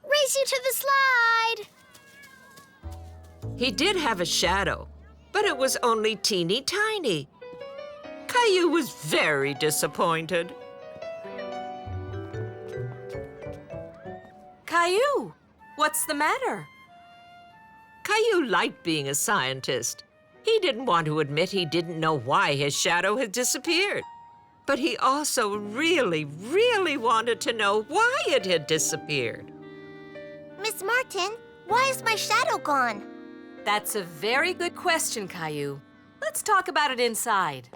Race you to the slide! He did have a shadow, but it was only teeny tiny. Caillou was very disappointed. Caillou, what's the matter? Caillou liked being a scientist. He didn't want to admit he didn't know why his shadow had disappeared. But he also really, really wanted to know why it had disappeared. Miss Martin, why is my shadow gone? That's a very good question, Caillou. Let's talk about it inside.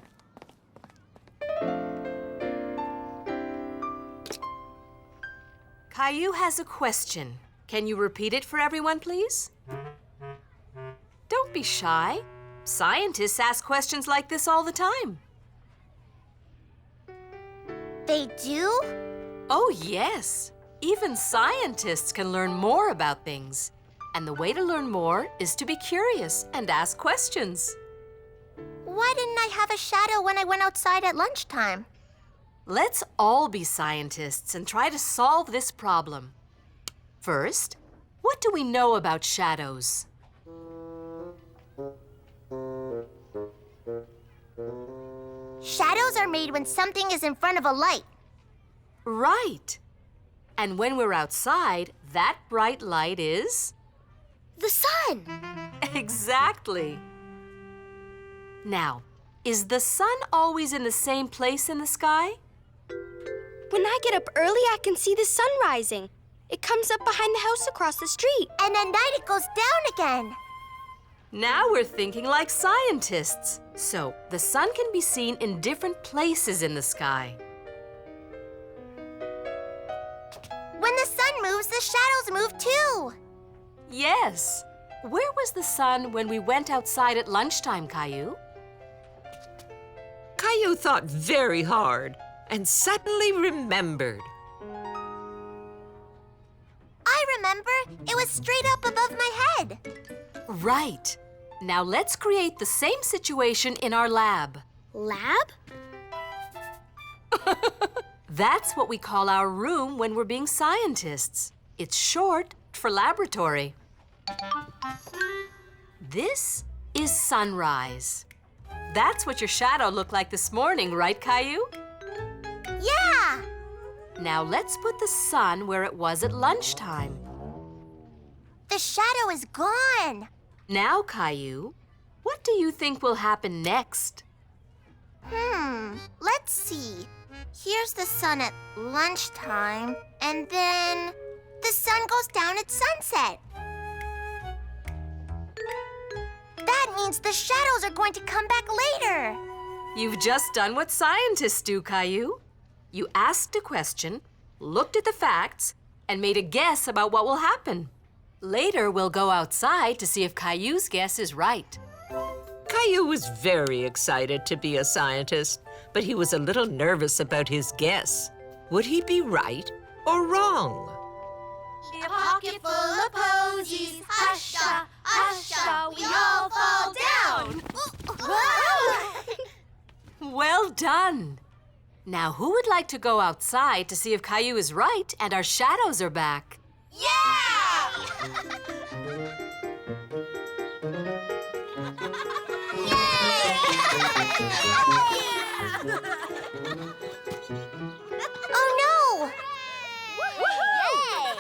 Caillou has a question. Can you repeat it for everyone, please? Don't be shy. Scientists ask questions like this all the time. They do? Oh, yes. Even scientists can learn more about things. And the way to learn more is to be curious and ask questions. Why didn't I have a shadow when I went outside at lunchtime? Let's all be scientists and try to solve this problem. First, what do we know about shadows? Shadows are made when something is in front of a light. Right. And when we're outside, that bright light is? The sun! Exactly. Now, is the sun always in the same place in the sky? When I get up early, I can see the sun rising. It comes up behind the house across the street. And at night it goes down again. Now we're thinking like scientists. So, the sun can be seen in different places in the sky. the shadows move too. Yes. Where was the sun when we went outside at lunchtime, Caillou? Caillou thought very hard and suddenly remembered. I remember. It was straight up above my head. Right. Now let's create the same situation in our lab. Lab? That's what we call our room when we're being scientists. It's short for laboratory. This is sunrise. That's what your shadow looked like this morning, right, Caillou? Yeah! Now let's put the sun where it was at lunchtime. The shadow is gone. Now, Caillou, what do you think will happen next? Let's see. Here's the sun at lunchtime, and then the sun goes down at sunset. That means the shadows are going to come back later. You've just done what scientists do, Caillou. You asked a question, looked at the facts, and made a guess about what will happen. Later, we'll go outside to see if Caillou's guess is right. Caillou was very excited to be a scientist, but he was a little nervous about his guess. Would he be right or wrong? In a pocket full of posies, husha, husha, we all fall down. Well done. Now, who would like to go outside to see if Caillou is right and our shadows are back? Yeah! Oh no!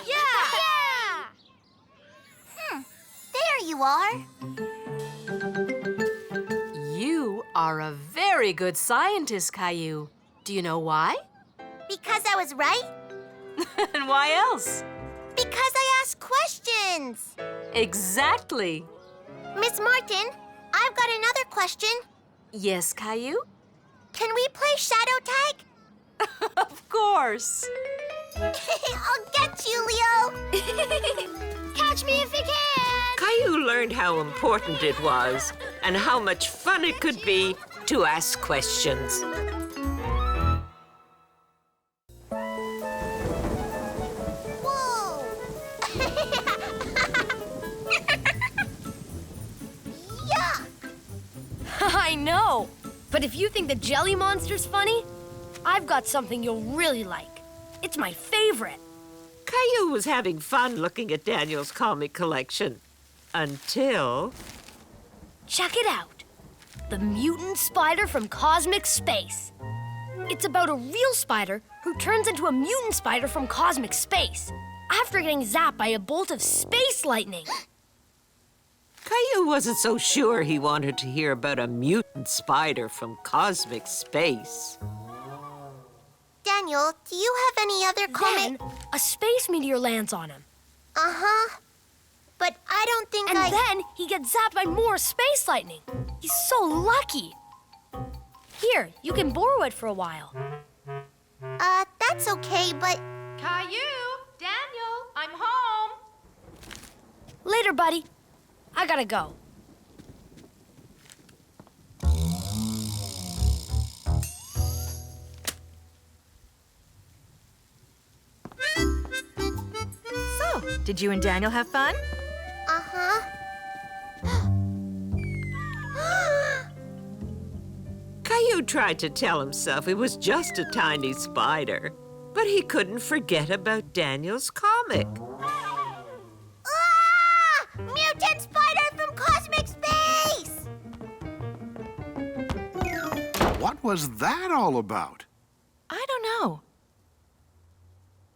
Yeah! There you are. You are a very good scientist, Caillou. Do you know why? Because I was right? And why else? Because I asked questions. Exactly. Miss Martin, I've got another question. Yes, Caillou? Can we play shadow tag? Of course. I'll get you, Leo. Catch me if you can. Caillou learned how important it was and how much fun it could be to ask questions. Whoa. Yuck. I know. But if you think the jelly monster's funny, I've got something you'll really like. It's my favorite. Caillou was having fun looking at Daniel's comic collection until... Check it out. The mutant spider from cosmic space. It's about a real spider who turns into a mutant spider from cosmic space after getting zapped by a bolt of space lightning. Caillou wasn't so sure he wanted to hear about a mutant spider from cosmic space. Daniel, do you have any other Then a space meteor lands on him. Uh-huh. But I don't think And then he gets zapped by more space lightning. He's so lucky. Here, you can borrow it for a while. That's okay, but... Caillou! Daniel! I'm home! Later, buddy. I gotta go. So, did you and Daniel have fun? Uh-huh. Caillou tried to tell himself it was just a tiny spider, but he couldn't forget about Daniel's comic. Ah! Mutant spider from cosmic space! What was that all about? I don't know.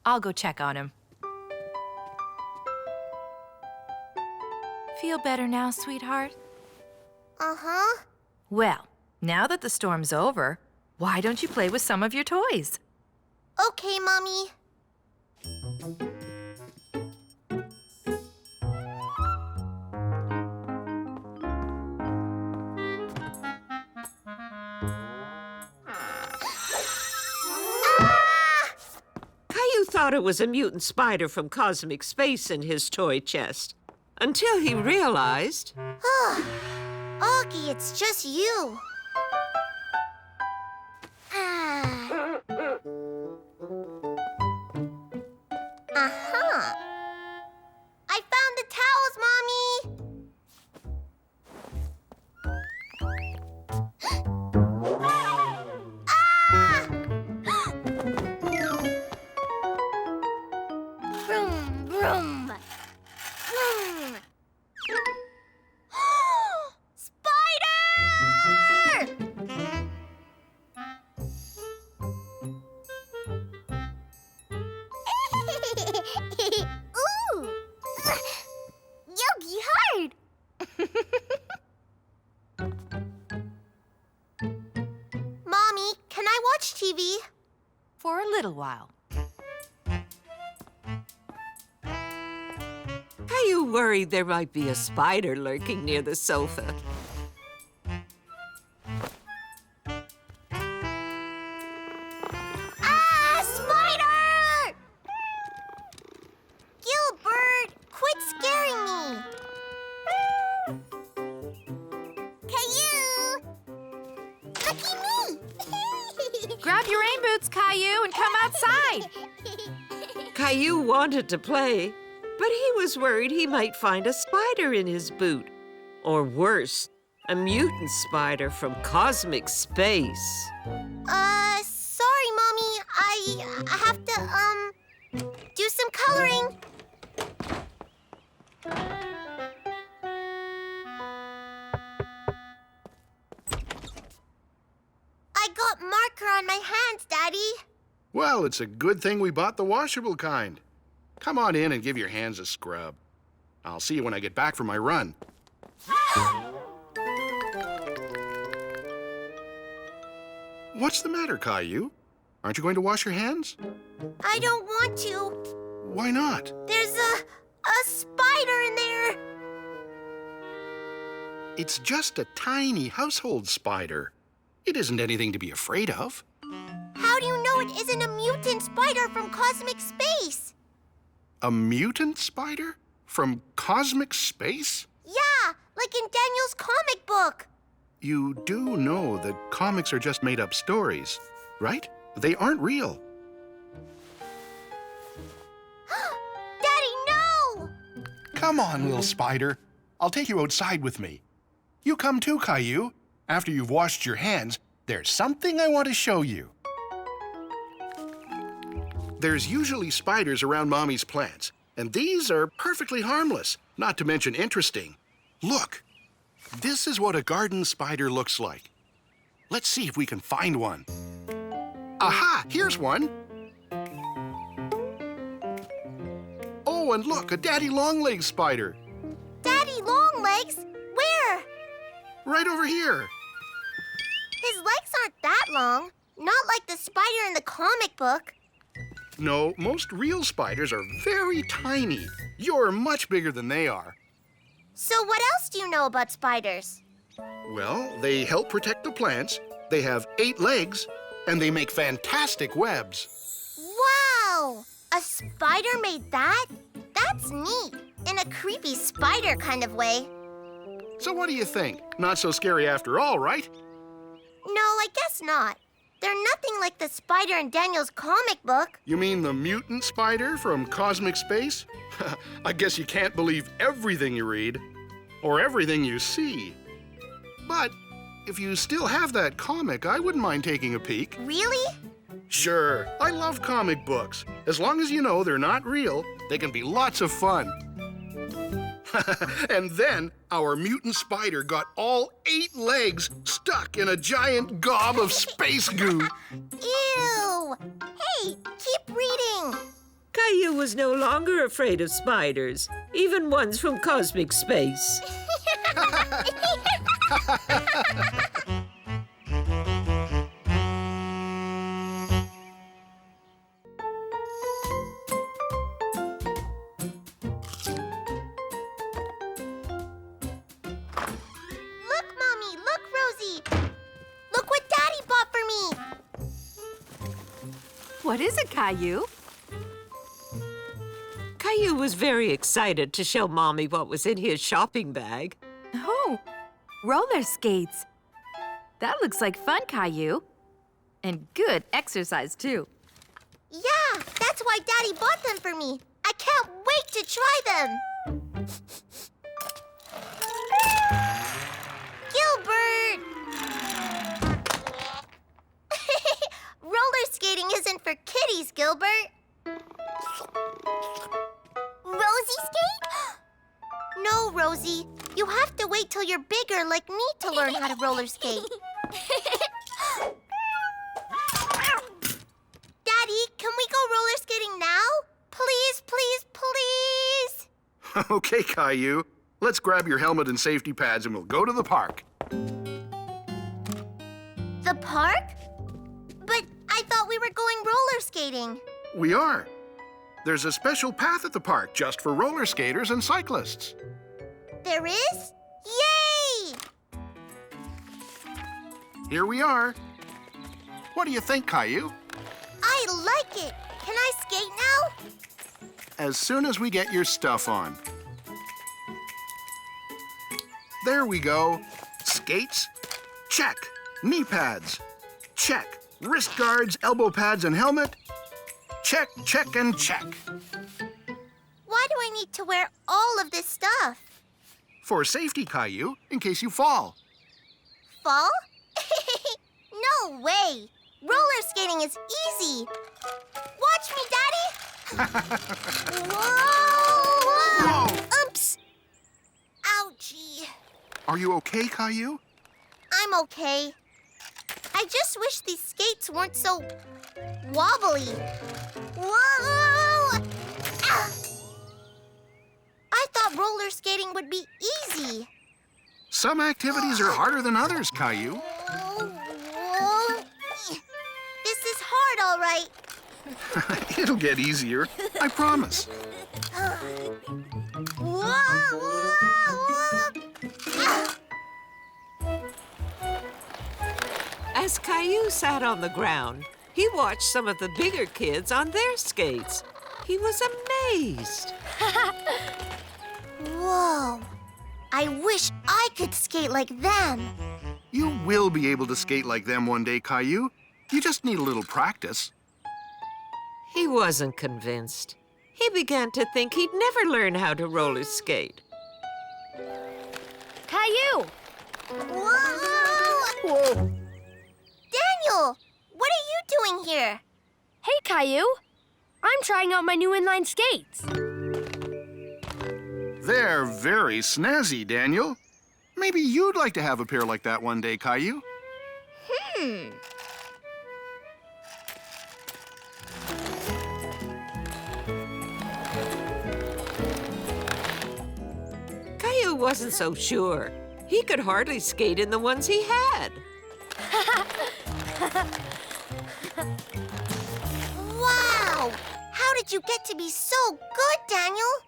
I'll go check on him. Feel better now, sweetheart? Uh-huh. Well, now that the storm's over, why don't you play with some of your toys? Okay, Mommy. Caillou thought it was a mutant spider from cosmic space in his toy chest, until he realized... Augie, it's just you. Uh-huh. I found the towels, Mommy. Vroom, vroom. Vroom. Spider! Ooh! Yogi hard! Mommy, can I watch TV? For a little while. Caillou worried there might be a spider lurking near the sofa. Ah, spider! Gilbert, quit scaring me. Caillou! Lucky me! Grab your rain boots, Caillou, and come outside. Caillou wanted to play, but he was worried he might find a spider in his boot. Or worse, a mutant spider from cosmic space. Sorry, Mommy. I have to, do some coloring. I got marker on my hands, Daddy. Well, it's a good thing we bought the washable kind. Come on in and give your hands a scrub. I'll see you when I get back from my run. What's the matter, Caillou? Aren't you going to wash your hands? I don't want to. Why not? There's a spider in there. It's just a tiny household spider. It isn't anything to be afraid of. How do you know it isn't a mutant spider from cosmic space? A mutant spider? From cosmic space? Yeah, like in Daniel's comic book. You do know that comics are just made-up stories, right? They aren't real. Daddy, no! Come on, little spider. I'll take you outside with me. You come too, Caillou. After you've washed your hands, there's something I want to show you. There's usually spiders around Mommy's plants, and these are perfectly harmless, not to mention interesting. Look, this is what a garden spider looks like. Let's see if we can find one. Aha, here's one. Oh, and look, a daddy longlegs spider. Daddy Longlegs? Where? Right over here. His legs aren't that long. Not like the spider in the comic book. No, most real spiders are very tiny. You're much bigger than they are. So what else do you know about spiders? Well, they help protect the plants, they have 8 legs, and they make fantastic webs. Wow! A spider made that? That's neat. In a creepy spider kind of way. So what do you think? Not so scary after all, right? No, I guess not. They're nothing like the spider in Daniel's comic book. You mean the mutant spider from cosmic space? I guess you can't believe everything you read, or everything you see. But if you still have that comic, I wouldn't mind taking a peek. Really? Sure, I love comic books. As long as you know they're not real, they can be lots of fun. And then our mutant spider got all 8 legs stuck in a giant gob of space goo. Ew! Hey, keep reading. Caillou was no longer afraid of spiders, even ones from cosmic space. Look, Mommy, look, Rosie. Look what Daddy bought for me. What is it, Caillou? Caillou was very excited to show Mommy what was in his shopping bag. Oh, roller skates. That looks like fun, Caillou. And good exercise, too. Yeah, that's why Daddy bought them for me. I can't wait to try them. Gilbert! Roller skating isn't for kiddies, Gilbert. Rosie skate? No, Rosie. You have to wait till you're bigger like me to learn how to roller skate. Daddy, can we go roller skating now? Please, please, please. Okay, Caillou. Let's grab your helmet and safety pads and we'll go to the park. The park? But I thought we were going roller skating. We are. There's a special path at the park just for roller skaters and cyclists. There is? Yay! Here we are. What do you think, Caillou? I like it. Can I skate now? As soon as we get your stuff on. There we go. Skates? Check. Knee pads? Check. Wrist guards, elbow pads, and helmet? Check, check, and check. Why do I need to wear all of this stuff? For safety, Caillou, in case you fall. Fall? No way. Roller skating is easy. Watch me, Daddy. Whoa! Oops. Ouchie. Are you okay, Caillou? I'm okay. I just wish these skates weren't so wobbly. Whoa! Ah! I thought roller skating would be easy. Some activities are harder than others, Caillou. This is hard, all right. It'll get easier, I promise. As Caillou sat on the ground, he watched some of the bigger kids on their skates. He was amazed. Whoa. I wish I could skate like them. You will be able to skate like them one day, Caillou. You just need a little practice. He wasn't convinced. He began to think he'd never learn how to roller skate. Caillou! Whoa! Daniel, what are you doing here? Hey, Caillou. I'm trying out my new inline skates. They're very snazzy, Daniel. Maybe you'd like to have a pair like that one day, Caillou. Caillou wasn't so sure. He could hardly skate in the ones he had. Wow! How did you get to be so good, Daniel?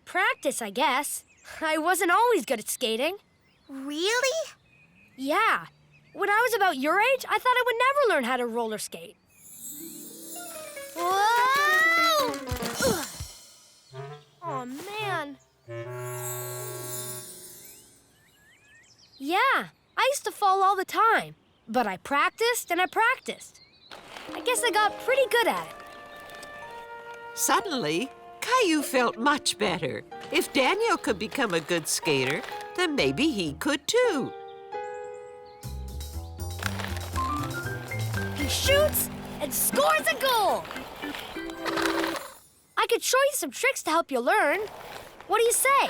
Practice, I guess. I wasn't always good at skating. Really? Yeah. When I was about your age, I thought I would never learn how to roller skate. Whoa! Ugh. Oh, man. Yeah, I used to fall all the time. But I practiced and I practiced. I guess I got pretty good at it. Suddenly, Caillou felt much better. If Daniel could become a good skater, then maybe he could too. He shoots and scores a goal. I could show you some tricks to help you learn. What do you say?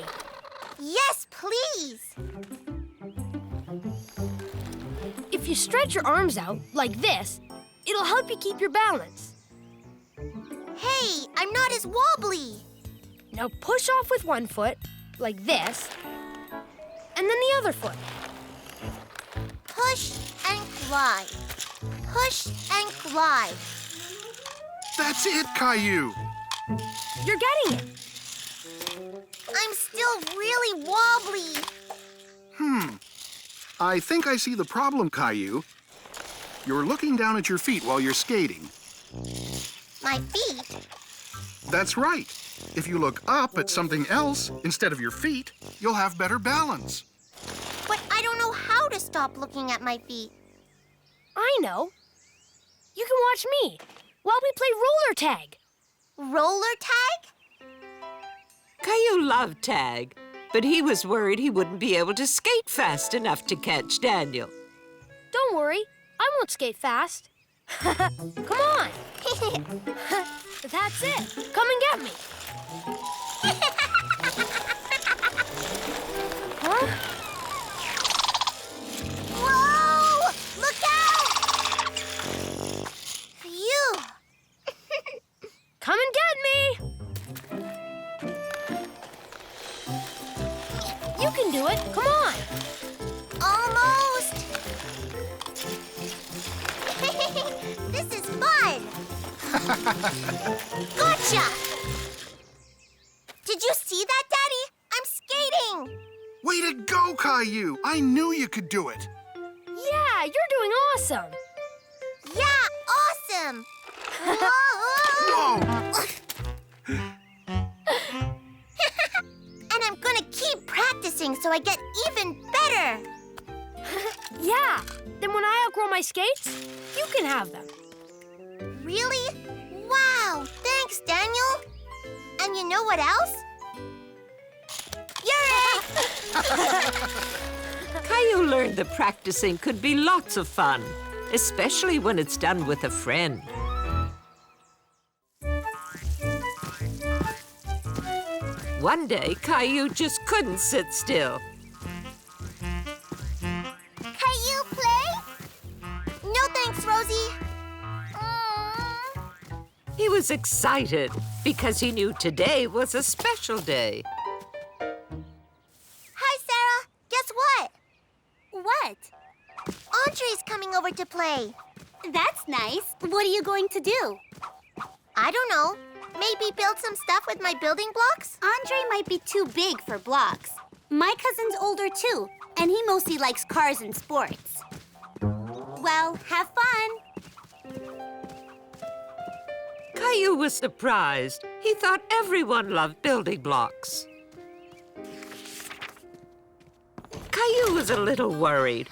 Yes, please. If you stretch your arms out like this, it'll help you keep your balance. Hey, I'm not as wobbly. Now push off with one foot, like this, and then the other foot. Push and glide. Push and glide. That's it, Caillou. You're getting it. I'm still really wobbly. I think I see the problem, Caillou. You're looking down at your feet while you're skating. My feet? That's right. If you look up at something else instead of your feet, you'll have better balance. But I don't know how to stop looking at my feet. I know. You can watch me while we play roller tag. Roller tag? Caillou loved tag, but he was worried he wouldn't be able to skate fast enough to catch Daniel. Don't worry, I won't skate fast. Come on. That's it. Come and get me. Huh? Whoa! Look out! Phew! Come and get me. You can do it. Come on. Almost! This is fun! Gotcha! Did you see that, Daddy? I'm skating! Way to go, Caillou! I knew you could do it. Yeah, you're doing awesome. Yeah, awesome! Whoa! And I'm gonna keep practicing so I get even better. Yeah, then when I outgrow my skates, you can have them. Really? Wow, thanks, Daniel. And you know what else? You're it! Caillou learned that practicing could be lots of fun, especially when it's done with a friend. One day, Caillou just couldn't sit still. Caillou play? No thanks, Rosie. He was excited because he knew today was a special day. Hi, Sarah. Guess what? What? Andre's coming over to play. That's nice. What are you going to do? I don't know. Maybe build some stuff with my building blocks? Andre might be too big for blocks. My cousin's older too, and he mostly likes cars and sports. Well, have fun. Caillou was surprised. He thought everyone loved building blocks. Caillou was a little worried.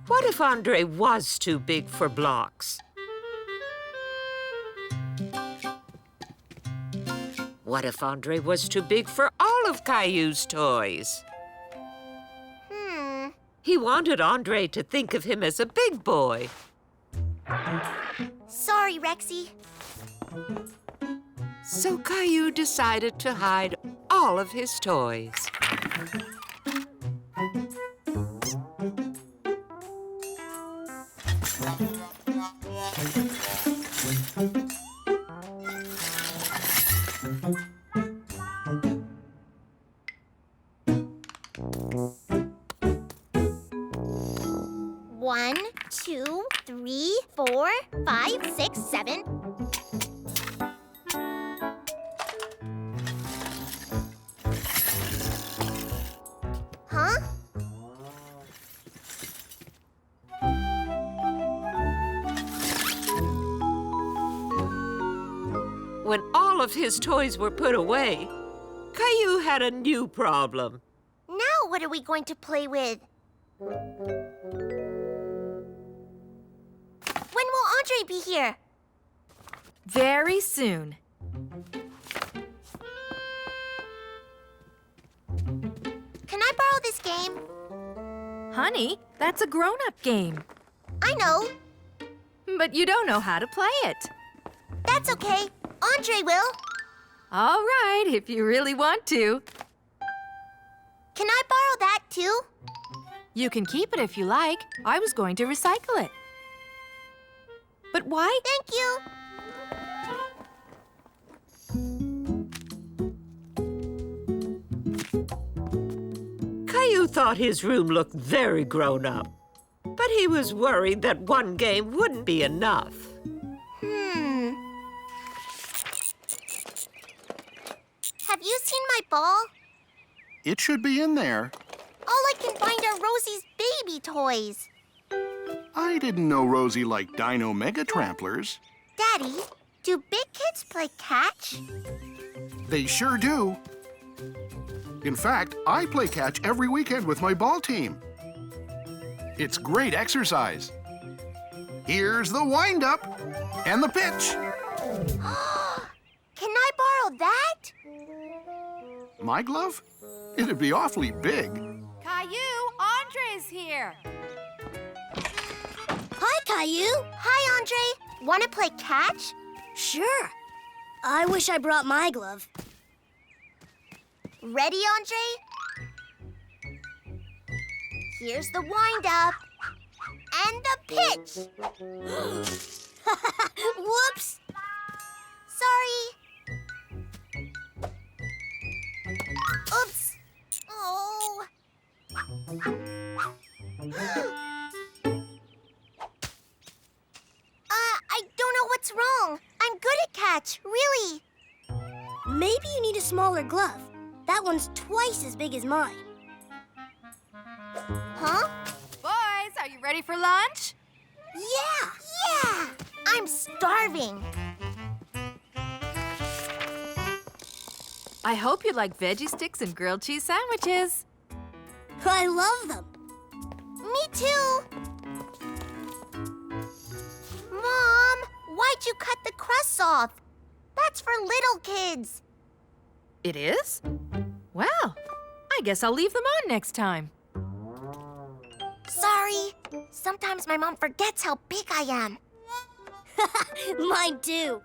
What if Andre was too big for blocks? What if Andre was too big for all of Caillou's toys? He wanted Andre to think of him as a big boy. Sorry, Rexy. So Caillou decided to hide all of his toys. One, 2, 3, 4, 5, 6, 7. Huh? When all of his toys were put away, Caillou had a new problem. Now what are we going to play with? When will Andre be here? Very soon. Can I borrow this game? Honey, that's a grown-up game. I know. But you don't know how to play it. That's okay. Andre will. All right, if you really want to. Can I borrow that too? You can keep it if you like. I was going to recycle it. But why? Thank you. Caillou thought his room looked very grown up, but he was worried that one game wouldn't be enough. Have you seen my ball? It should be in there. All I can find are Rosie's baby toys. I didn't know Rosie liked Dino Mega Tramplers. Daddy, do big kids play catch? They sure do. In fact, I play catch every weekend with my ball team. It's great exercise. Here's the wind-up and the pitch. Can I borrow that? My glove? It'd be awfully big. Caillou, Andre's here. Hi, Caillou. Hi, Andre. Want to play catch? Sure. I wish I brought my glove. Ready, Andre? Here's the wind-up and the pitch. Whoops. Sorry. Oops. Oh. I don't know what's wrong. I'm good at catch, really. Maybe you need a smaller glove. That one's twice as big as mine. Huh? Boys, are you ready for lunch? Yeah. I'm starving. I hope you like veggie sticks and grilled cheese sandwiches. I love them. Me too. Mom, why'd you cut the crusts off? That's for little kids. It is? Well, I guess I'll leave them on next time. Sorry. Sometimes my mom forgets how big I am. Mine too.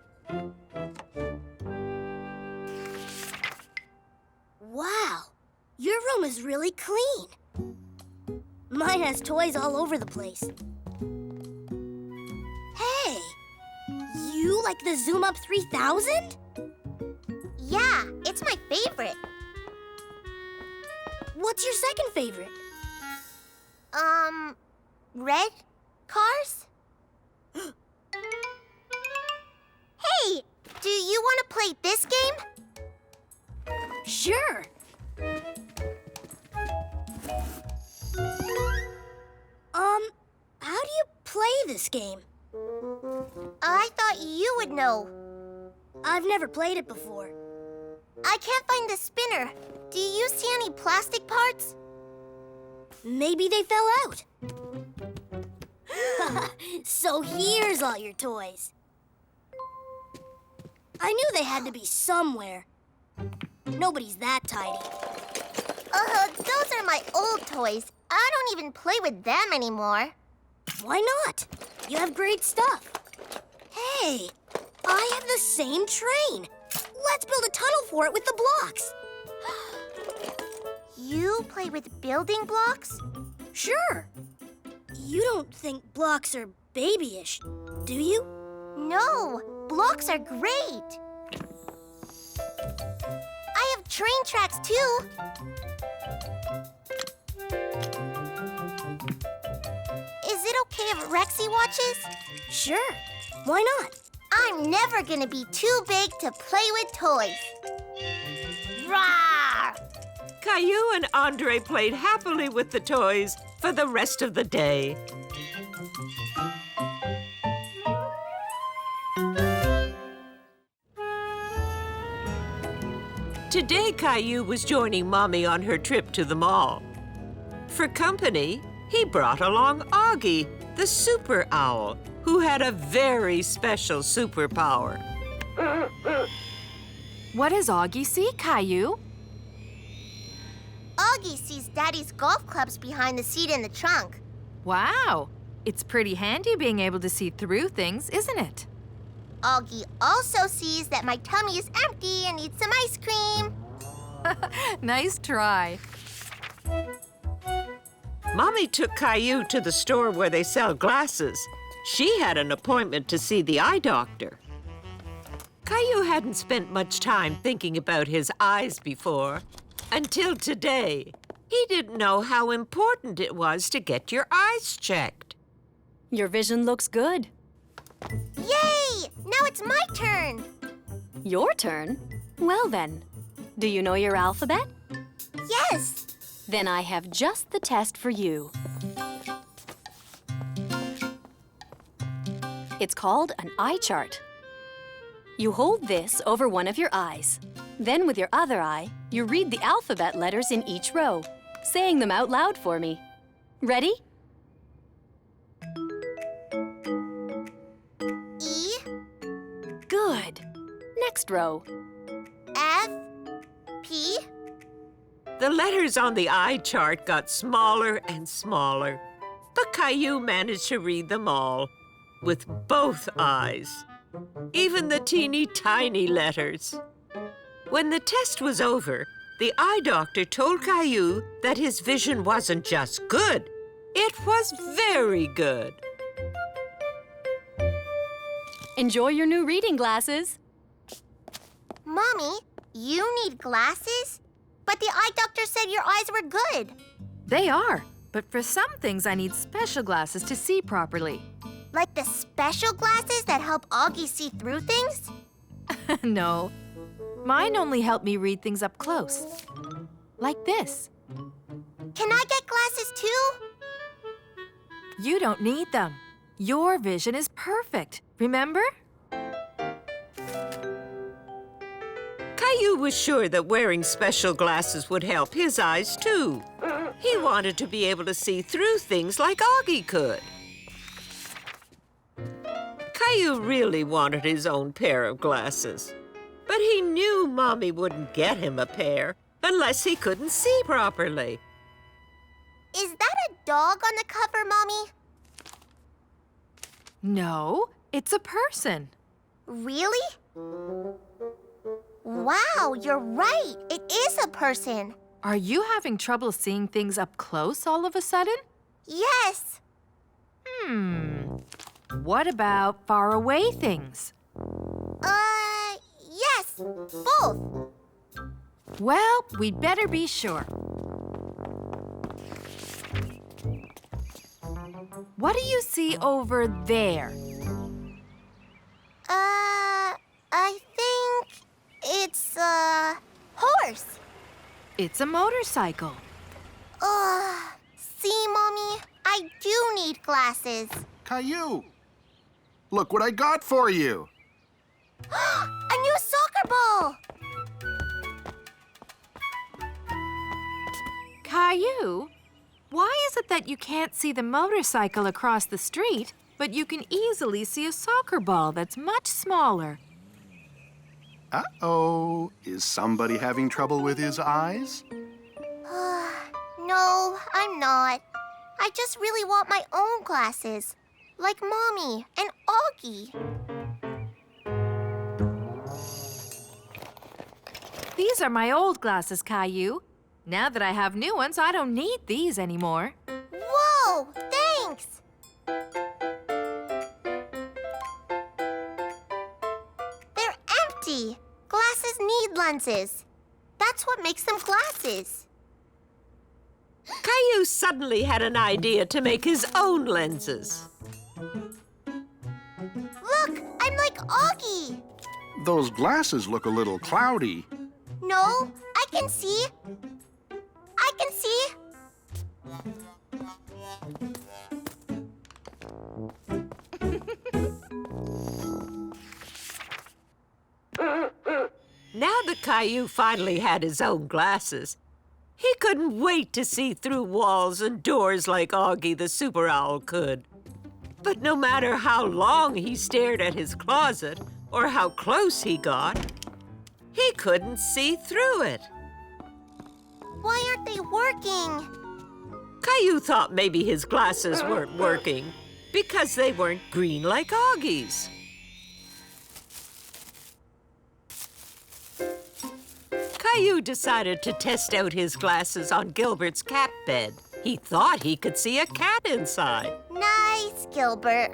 Wow, your room is really clean. Mine has toys all over the place. Hey, you like the Zoom Up 3000? Yeah, it's my favorite. What's your second favorite? Red cars? Hey, do you want to play this game? Sure. How do you play this game? I thought you would know. I've never played it before. I can't find the spinner. Do you see any plastic parts? Maybe they fell out. So here's all your toys. I knew they had to be somewhere. Nobody's that tidy. Those are my old toys. I don't even play with them anymore. Why not? You have great stuff. Hey, I have the same train. Let's build a tunnel for it with the blocks. You play with building blocks? Sure. You don't think blocks are babyish, do you? No, blocks are great. I have train tracks too. Is it okay if Rexy watches? Sure. Why not? I'm never gonna be too big to play with toys. Rawr! Caillou and Andre played happily with the toys for the rest of the day. Today, Caillou was joining Mommy on her trip to the mall. For company, he brought along Augie, the super owl, who had a very special superpower. What does Augie see, Caillou? Augie sees Daddy's golf clubs behind the seat in the trunk. Wow, it's pretty handy being able to see through things, isn't it? Augie also sees that my tummy is empty and needs some ice cream. Nice try. Mommy took Caillou to the store where they sell glasses. She had an appointment to see the eye doctor. Caillou hadn't spent much time thinking about his eyes before. Until today, he didn't know how important it was to get your eyes checked. Your vision looks good. Yay! Now it's my turn. Your turn? Well then, do you know your alphabet? Yes. Then I have just the test for you. It's called an eye chart. You hold this over one of your eyes. Then with your other eye, you read the alphabet letters in each row, saying them out loud for me. Ready? E, Good. Next row. F, P. The letters on the eye chart got smaller and smaller, but Caillou managed to read them all with both eyes, even the teeny tiny letters. When the test was over, the eye doctor told Caillou that his vision wasn't just good, it was very good. Enjoy your new reading glasses. Mommy, you need glasses? But the eye doctor said your eyes were good. They are, but for some things I need special glasses to see properly. Like the special glasses that help Augie see through things? No, mine only help me read things up close. Like this. Can I get glasses too? You don't need them. Your vision is perfect, remember? Caillou was sure that wearing special glasses would help his eyes, too. He wanted to be able to see through things like Augie could. Caillou really wanted his own pair of glasses, but he knew Mommy wouldn't get him a pair unless he couldn't see properly. Is that a dog on the cover, Mommy? No, it's a person. Really? Wow, you're right. It is a person. Are you having trouble seeing things up close all of a sudden? Yes. What about far away things? Yes, both. Well, we'd better be sure. What do you see over there? I think it's a horse. It's a motorcycle. See, Mommy? I do need glasses. Caillou, look what I got for you. A new soccer ball! Caillou, why is it that you can't see the motorcycle across the street, but you can easily see a soccer ball that's much smaller? Uh-oh, is somebody having trouble with his eyes? No, I'm not. I just really want my own glasses, like Mommy and Augie. These are my old glasses, Caillou. Now that I have new ones, I don't need these anymore. Whoa, thanks! They're empty. Glasses need lenses. That's what makes them glasses. Caillou suddenly had an idea to make his own lenses. Look, I'm like Augie. Those glasses look a little cloudy. No, I can see. I can see. Now that Caillou finally had his own glasses, he couldn't wait to see through walls and doors like Augie the Super Owl could. But no matter how long he stared at his closet or how close he got, he couldn't see through it. Why aren't they working? Caillou thought maybe his glasses weren't working because they weren't green like Augie's. Caillou decided to test out his glasses on Gilbert's cat bed. He thought he could see a cat inside. Nice, Gilbert.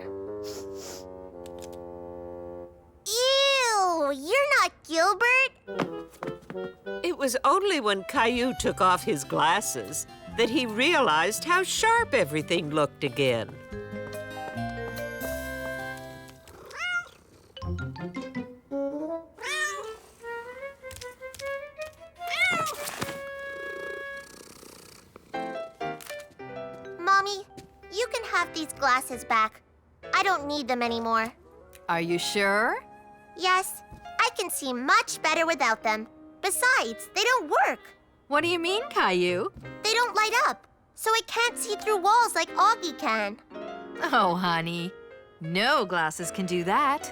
Ew, you're not Gilbert. It was only when Caillou took off his glasses that he realized how sharp everything looked again. Mommy, you can have these glasses back. I don't need them anymore. Are you sure? Yes, I can see much better without them. Besides, they don't work. What do you mean, Caillou? They don't light up, so I can't see through walls like Augie can. Oh, honey. No glasses can do that.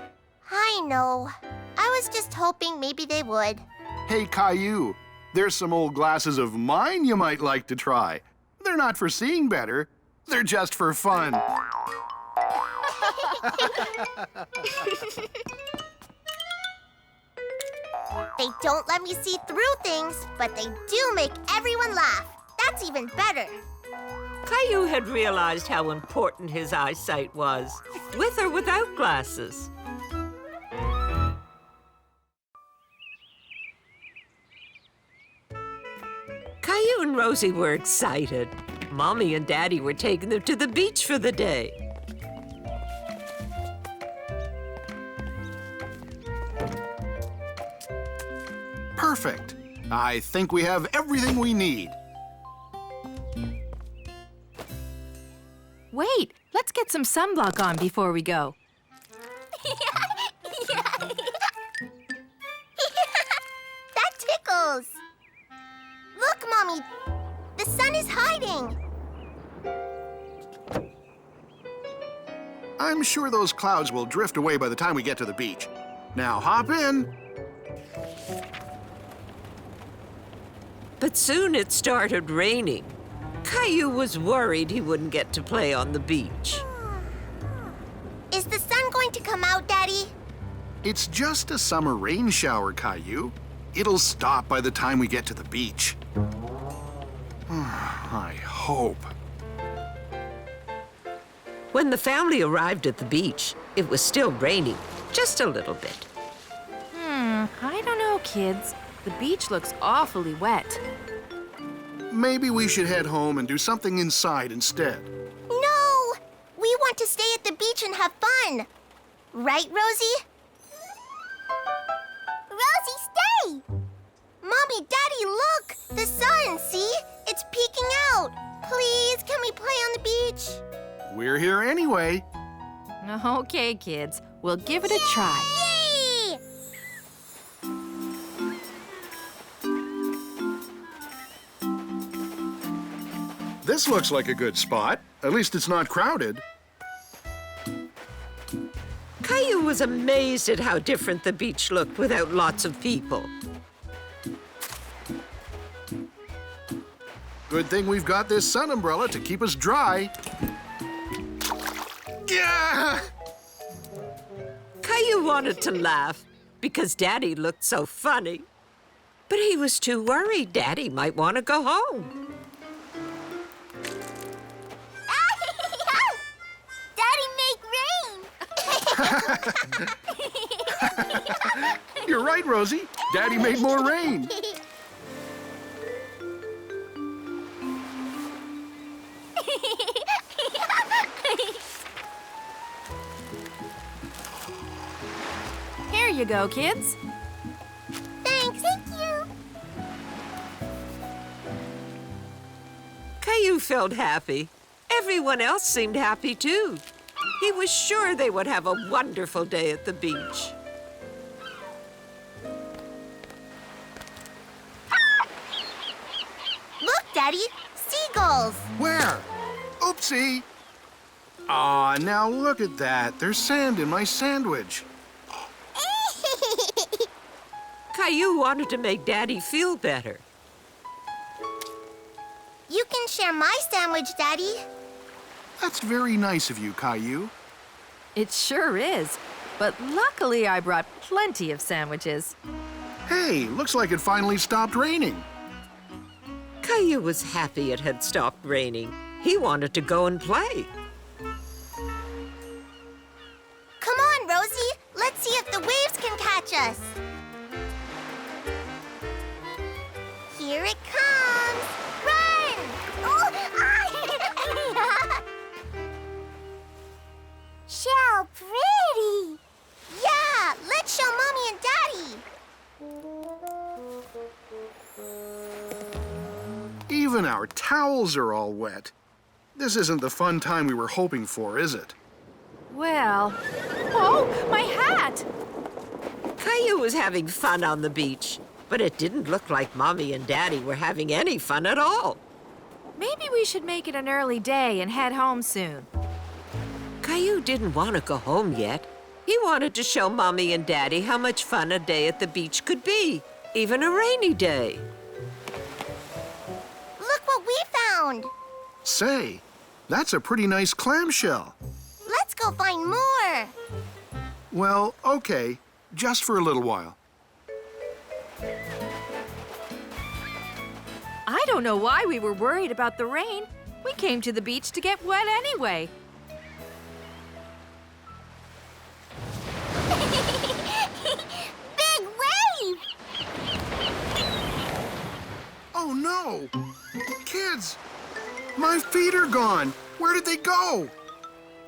I know. I was just hoping maybe they would. Hey, Caillou, there's some old glasses of mine you might like to try. They're not for seeing better. They're just for fun. They don't let me see through things, but they do make everyone laugh. That's even better. Caillou had realized how important his eyesight was, with or without glasses. Caillou and Rosie were excited. Mommy and Daddy were taking them to the beach for the day. Perfect. I think we have everything we need. Wait, let's get some sunblock on before we go. That tickles. Look, Mommy. The sun is hiding. I'm sure those clouds will drift away by the time we get to the beach. Now hop in. But soon it started raining. Caillou was worried he wouldn't get to play on the beach. Is the sun going to come out, Daddy? It's just a summer rain shower, Caillou. It'll stop by the time we get to the beach. I hope. When the family arrived at the beach, it was still raining, just a little bit. I don't know, kids. The beach looks awfully wet. Maybe we should head home and do something inside instead. No! We want to stay at the beach and have fun. Right, Rosie? Rosie, stay! Mommy, Daddy, look! The sun, see? It's peeking out. Please, can we play on the beach? We're here anyway. Okay, kids. We'll give it a try. Yay! This looks like a good spot. At least it's not crowded. Caillou was amazed at how different the beach looked without lots of people. Good thing we've got this sun umbrella to keep us dry. Yeah! Caillou wanted to laugh because Daddy looked so funny. But he was too worried Daddy might want to go home. Daddy, make rain! You're right, Rosie. Daddy made more rain. Here you go, kids. Thanks. Thank you. Caillou felt happy. Everyone else seemed happy, too. He was sure they would have a wonderful day at the beach. Look, Daddy. Seagulls. Where? Oopsie. Aw, now look at that. There's sand in my sandwich. Caillou wanted to make Daddy feel better. You can share my sandwich, Daddy. That's very nice of you, Caillou. It sure is. But luckily, I brought plenty of sandwiches. Hey, looks like it finally stopped raining. Caillou was happy it had stopped raining. He wanted to go and play. Come on, Rosie. Let's see if the waves can catch us. Here it comes. Run! Oh, so pretty. Yeah, let's show Mommy and Daddy. Even our towels are all wet. This isn't the fun time we were hoping for, is it? Well... Oh, my hat! Caillou was having fun on the beach, but it didn't look like Mommy and Daddy were having any fun at all. Maybe we should make it an early day and head home soon. Caillou didn't want to go home yet. He wanted to show Mommy and Daddy how much fun a day at the beach could be, even a rainy day. Look what we found! Say, that's a pretty nice clamshell. Let's go find more! Well, okay, just for a little while. I don't know why we were worried about the rain. We came to the beach to get wet anyway. Big wave! Oh no! Kids, my feet are gone. Where did they go?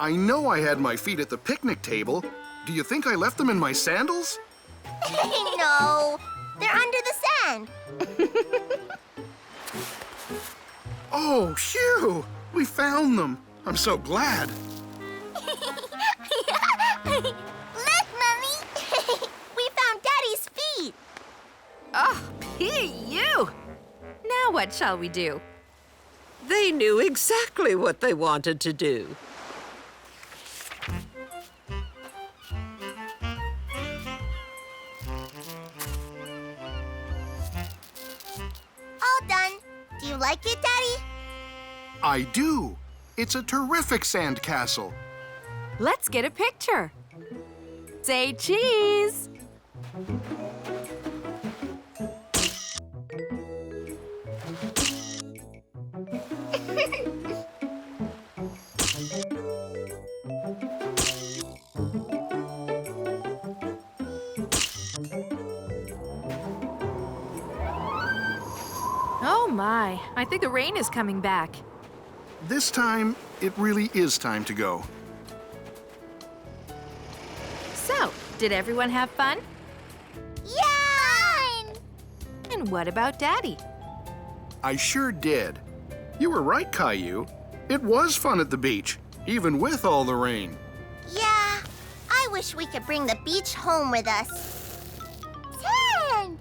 I know I had my feet at the picnic table. Do you think I left them in my sandals? No, they're under the sand. Oh, phew! We found them. I'm so glad. Look, Mommy! We found Daddy's feet. Oh, P.U. Now what shall we do? They knew exactly what they wanted to do. All done. Do you like it, Daddy? I do. It's a terrific sandcastle. Let's get a picture. Say cheese. Oh my, I think the rain is coming back. This time, it really is time to go. So, did everyone have fun? Yeah! And what about Daddy? I sure did. You were right, Caillou. It was fun at the beach, even with all the rain. Yeah, I wish we could bring the beach home with us. Sand!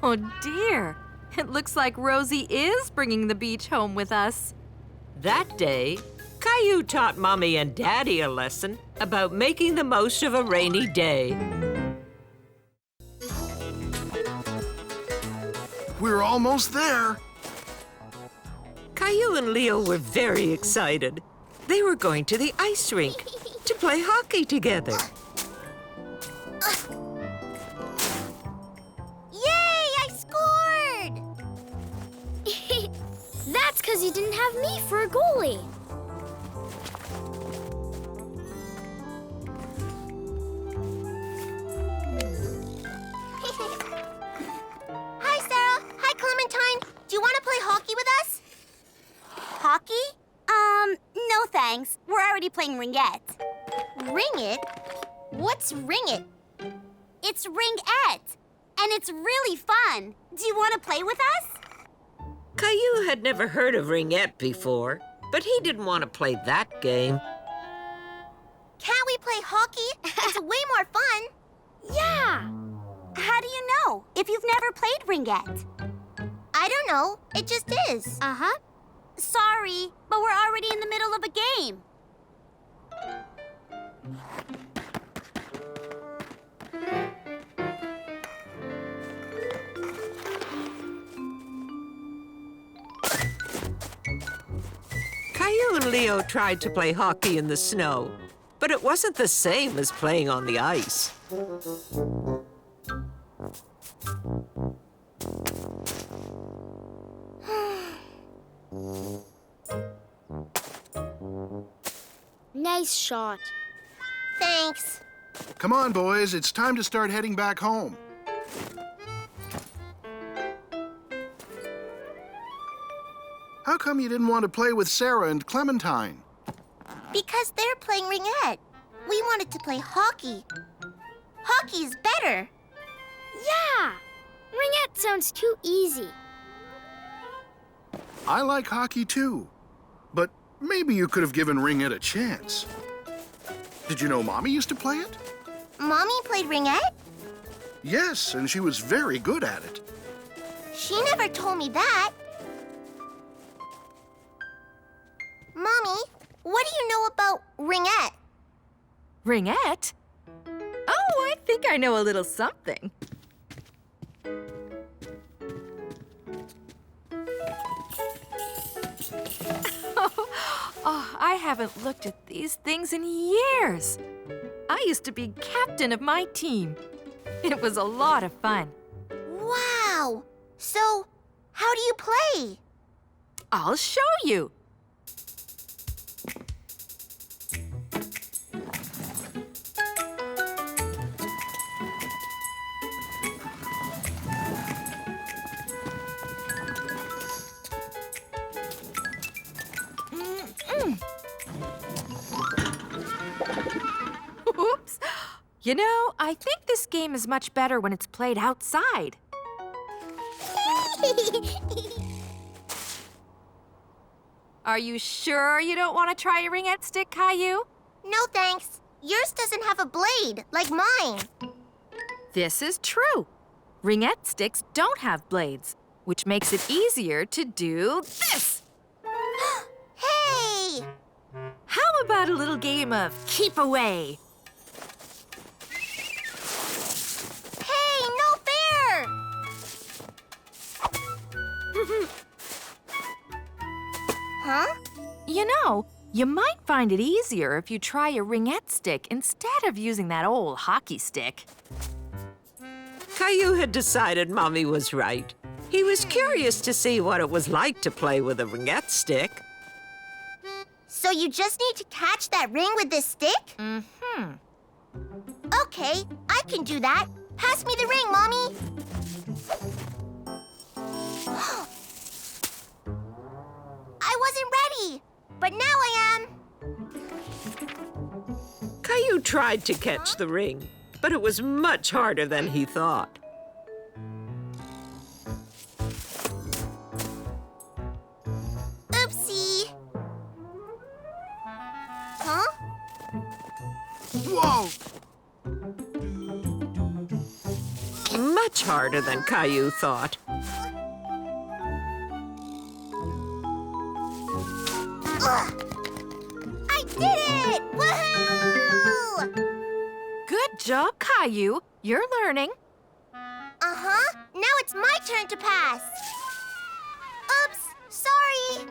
Oh dear. It looks like Rosie is bringing the beach home with us. That day, Caillou taught Mommy and Daddy a lesson about making the most of a rainy day. We're almost there. Caillou and Leo were very excited. They were going to the ice rink to play hockey together. Yay, I scored! That's because you didn't have me for a goalie. Hi, Sarah. Hi, Clementine. Do you want to play hockey with us? Hockey? No thanks. We're already playing ringette. Ringette? What's ringette? It's ringette, and it's really fun. Do you want to play with us? Caillou had never heard of ringette before, but he didn't want to play that game. Can't we play hockey? It's way more fun. Yeah. How do you know if you've never played ringette? I don't know. It just is. Uh-huh. Sorry, but we're already in the middle of a game. Caillou and Leo tried to play hockey in the snow, but it wasn't the same as playing on the ice. Nice shot. Thanks. Come on, boys. It's time to start heading back home. How come you didn't want to play with Sarah and Clementine? Because they're playing ringette. We wanted to play hockey. Hockey's better. Yeah. Ringette sounds too easy. I like hockey too, but maybe you could have given ringette a chance. Did you know Mommy used to play it? Mommy played ringette? Yes, and she was very good at it. She never told me that. Mommy, what do you know about ringette? Ringette? Oh, I think I know a little something. Oh, I haven't looked at these things in years. I used to be captain of my team. It was a lot of fun. Wow! So, how do you play? I'll show you. Oops. You know, I think this game is much better when it's played outside. Are you sure you don't want to try a ringette stick, Caillou? No thanks. Yours doesn't have a blade, like mine. This is true. Ringette sticks don't have blades, which makes it easier to do this. Hey! How about a little game of keep away? Hey, no fair! Huh? You know, you might find it easier if you try a ringette stick instead of using that old hockey stick. Caillou had decided Mommy was right. He was curious to see what it was like to play with a ringette stick. So you just need to catch that ring with this stick? Mm-hmm. Okay, I can do that. Pass me the ring, Mommy. I wasn't ready, but now I am. Caillou tried to catch the ring, but it was much harder than he thought. Oopsie. Huh? Whoa! Much harder than Caillou thought. Ugh. I did it! Woohoo! Good job, Caillou. You're learning. Uh-huh. Now it's my turn to pass. Oops, sorry.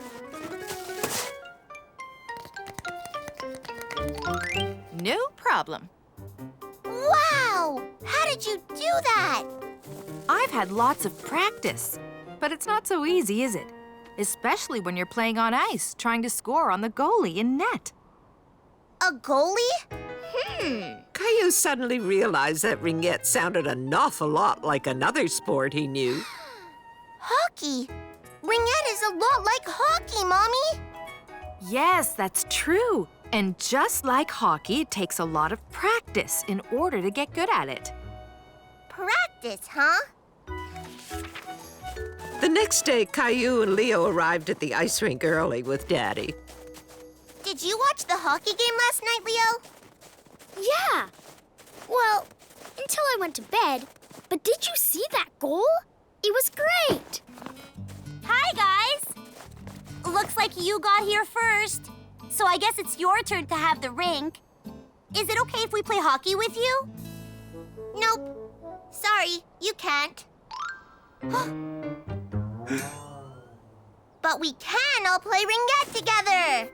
No problem. Wow! How did you do that? I've had lots of practice, but it's not so easy, is it? Especially when you're playing on ice, trying to score on the goalie in net. A goalie? Caillou suddenly realized that ringette sounded an awful lot like another sport he knew. Hockey. Ringette is a lot like hockey, Mommy. Yes, that's true. And just like hockey, it takes a lot of practice in order to get good at it. Practice, huh? The next day, Caillou and Leo arrived at the ice rink early with Daddy. Did you watch the hockey game last night, Leo? Yeah. Well, until I went to bed. But did you see that goal? It was great. Hi, guys. Looks like you got here first. So I guess it's your turn to have the rink. Is it okay if we play hockey with you? Nope. Sorry, you can't. But we can all play ringette together.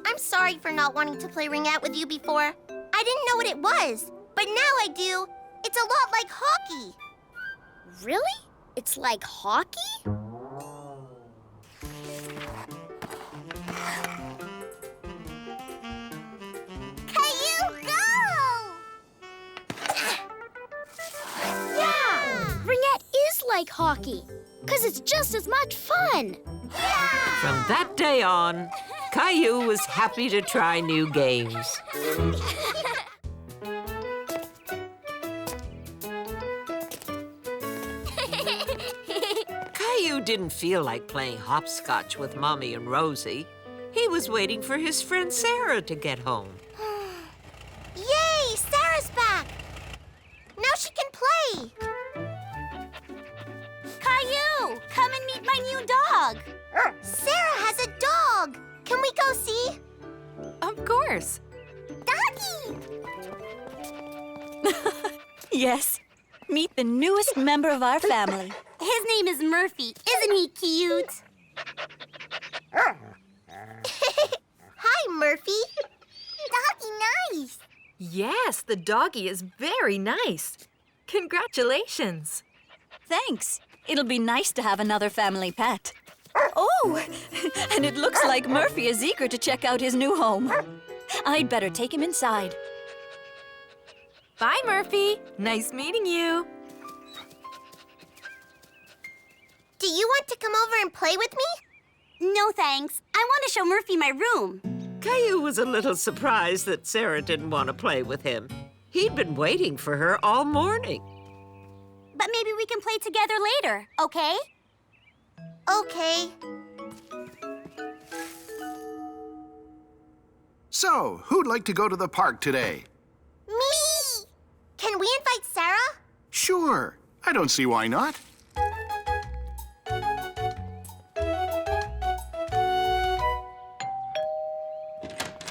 I'm sorry for not wanting to play ringette with you before. I didn't know what it was, but now I do. It's a lot like hockey. Really? It's like hockey? Caillou, go! Yeah! Ringette is like hockey, because it's just as much fun. From that day on, Caillou was happy to try new games. Caillou didn't feel like playing hopscotch with Mommy and Rosie. He was waiting for his friend Sarah to get home. Sarah's back. Now she can play. Caillou, come and meet my new dog. Sarah has a dog. Can we go see? Of course. Doggy! Yes. Meet the newest member of our family. His name is Murphy. Isn't he cute? Hi, Murphy. Doggy nice. Yes, the doggy is very nice. Congratulations. Thanks. It'll be nice to have another family pet. Oh, and it looks like Murphy is eager to check out his new home. I'd better take him inside. Bye, Murphy. Nice meeting you. Do you want to come over and play with me? No thanks. I want to show Murphy my room. Caillou was a little surprised that Sarah didn't want to play with him. He'd been waiting for her all morning. But maybe we can play together later, okay? Okay. So, who'd like to go to the park today? Me! Can we invite Sarah? Sure. I don't see why not.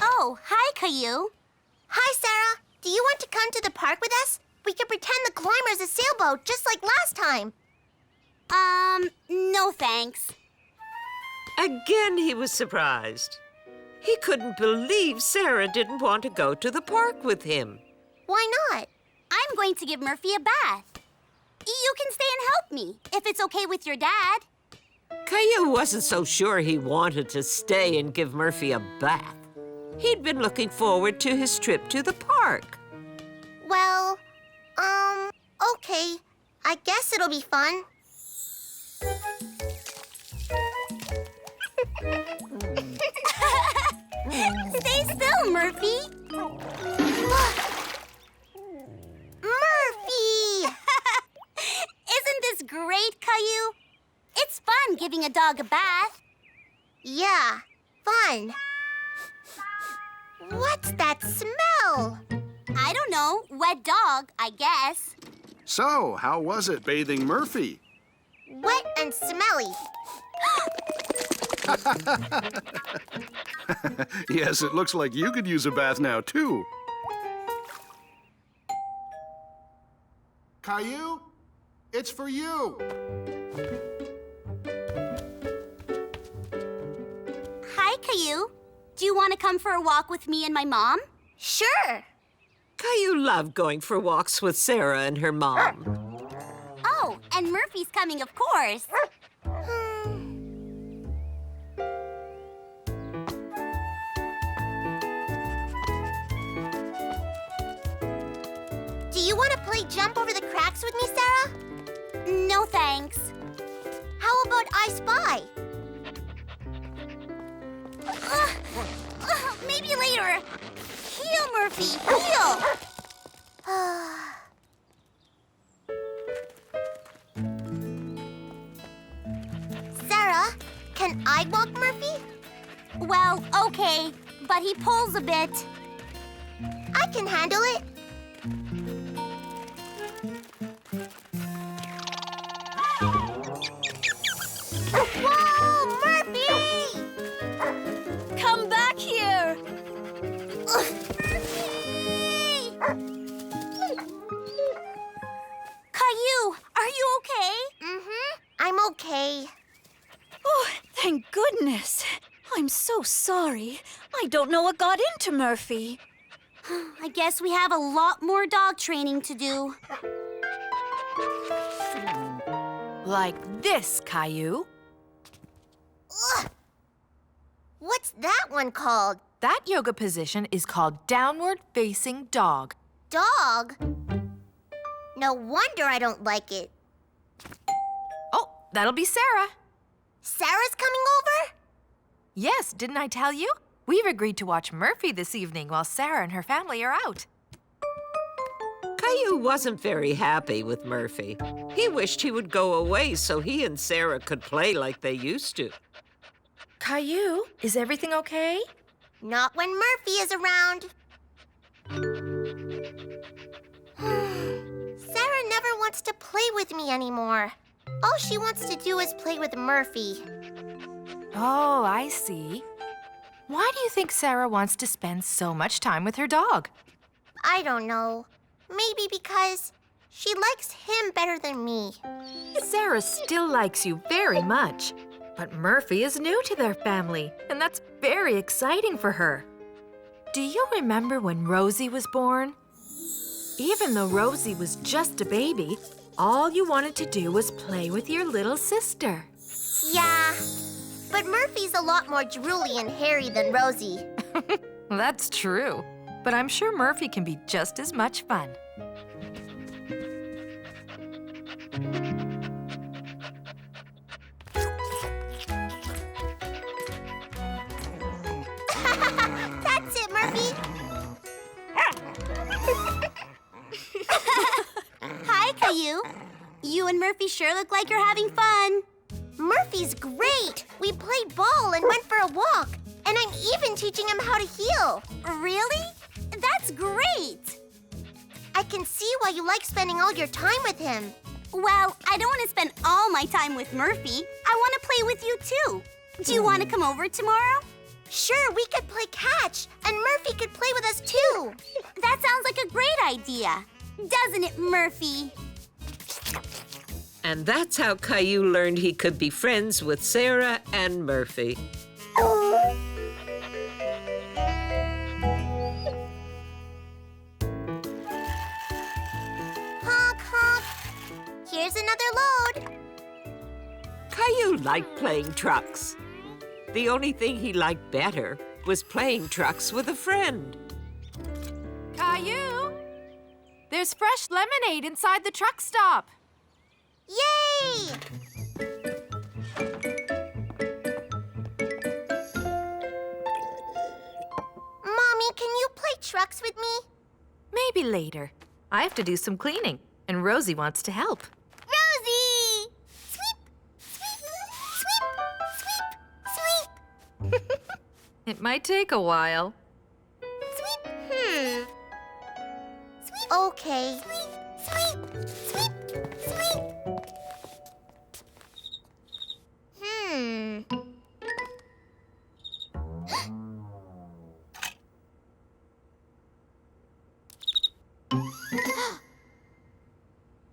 Oh, hi, Caillou. Hi, Sarah. Do you want to come to the park with us? We can pretend the climber's a sailboat, just like last time. No thanks. Again, he was surprised. He couldn't believe Sarah didn't want to go to the park with him. Why not? I'm going to give Murphy a bath. You can stay and help me, if it's okay with your dad. Caillou wasn't so sure he wanted to stay and give Murphy a bath. He'd been looking forward to his trip to the park. Well, okay. I guess it'll be fun. Stay still, Murphy. Murphy! Isn't this great, Caillou? It's fun giving a dog a bath. Yeah, fun. What's that smell? I don't know. Wet dog, I guess. So, how was it bathing Murphy? Wet and smelly. Yes, it looks like you could use a bath now, too. Caillou, it's for you. Hi, Caillou. Do you want to come for a walk with me and my mom? Sure. Caillou loved going for walks with Sarah and her mom. Oh, and Murphy's coming, of course. Do you want to play jump over the cracks with me, Sarah? No, thanks. How about I Spy? Maybe later. Heel, Murphy, heel. Sarah, can I walk Murphy? Well, okay, but he pulls a bit. I can handle it. Whoa, Murphy! Come back here! Caillou, are you okay? I'm okay. Oh, thank goodness. I'm so sorry. I don't know what got into Murphy. I guess we have a lot more dog training to do. Like this, Caillou. Ugh. What's that one called? That yoga position is called downward facing dog. Dog? No wonder I don't like it. Oh, that'll be Sarah. Sarah's coming over? Yes, didn't I tell you? We've agreed to watch Murphy this evening while Sarah and her family are out. Caillou wasn't very happy with Murphy. He wished he would go away so he and Sarah could play like they used to. Caillou, is everything okay? Not when Murphy is around. wants to play with me anymore. All she wants to do is play with Murphy. Oh, I see. Why do you think Sarah wants to spend so much time with her dog? I don't know. Maybe because she likes him better than me. Sarah still likes you very much, but Murphy is new to their family, and that's very exciting for her. Do you remember when Rosie was born? Even though Rosie was just a baby, all you wanted to do was play with your little sister. Yeah, but Murphy's a lot more drooly and hairy than Rosie. That's true, but I'm sure Murphy can be just as much fun. That's it, Murphy. Hi, Caillou. You and Murphy sure look like you're having fun. Murphy's great. We played ball and went for a walk. And I'm even teaching him how to heel. Really? That's great. I can see why you like spending all your time with him. Well, I don't want to spend all my time with Murphy. I want to play with you, too. Do you want to come over tomorrow? Sure, we could play catch, and Murphy could play with us, too. That sounds like a great idea. Doesn't it, Murphy? And that's how Caillou learned he could be friends with Sarah and Murphy. Honk, honk. Here's another load. Caillou liked playing trucks. The only thing he liked better was playing trucks with a friend. Caillou! There's fresh lemonade inside the truck stop. Yay! Mommy, can you play trucks with me? Maybe later. I have to do some cleaning, and Rosie wants to help. Rosie! Sweep! Sweep! Sweep! Sweep! Sweep! It might take a while. Sweep! Sweep! Okay. Sweep! Sweep! Sweep! Sweep!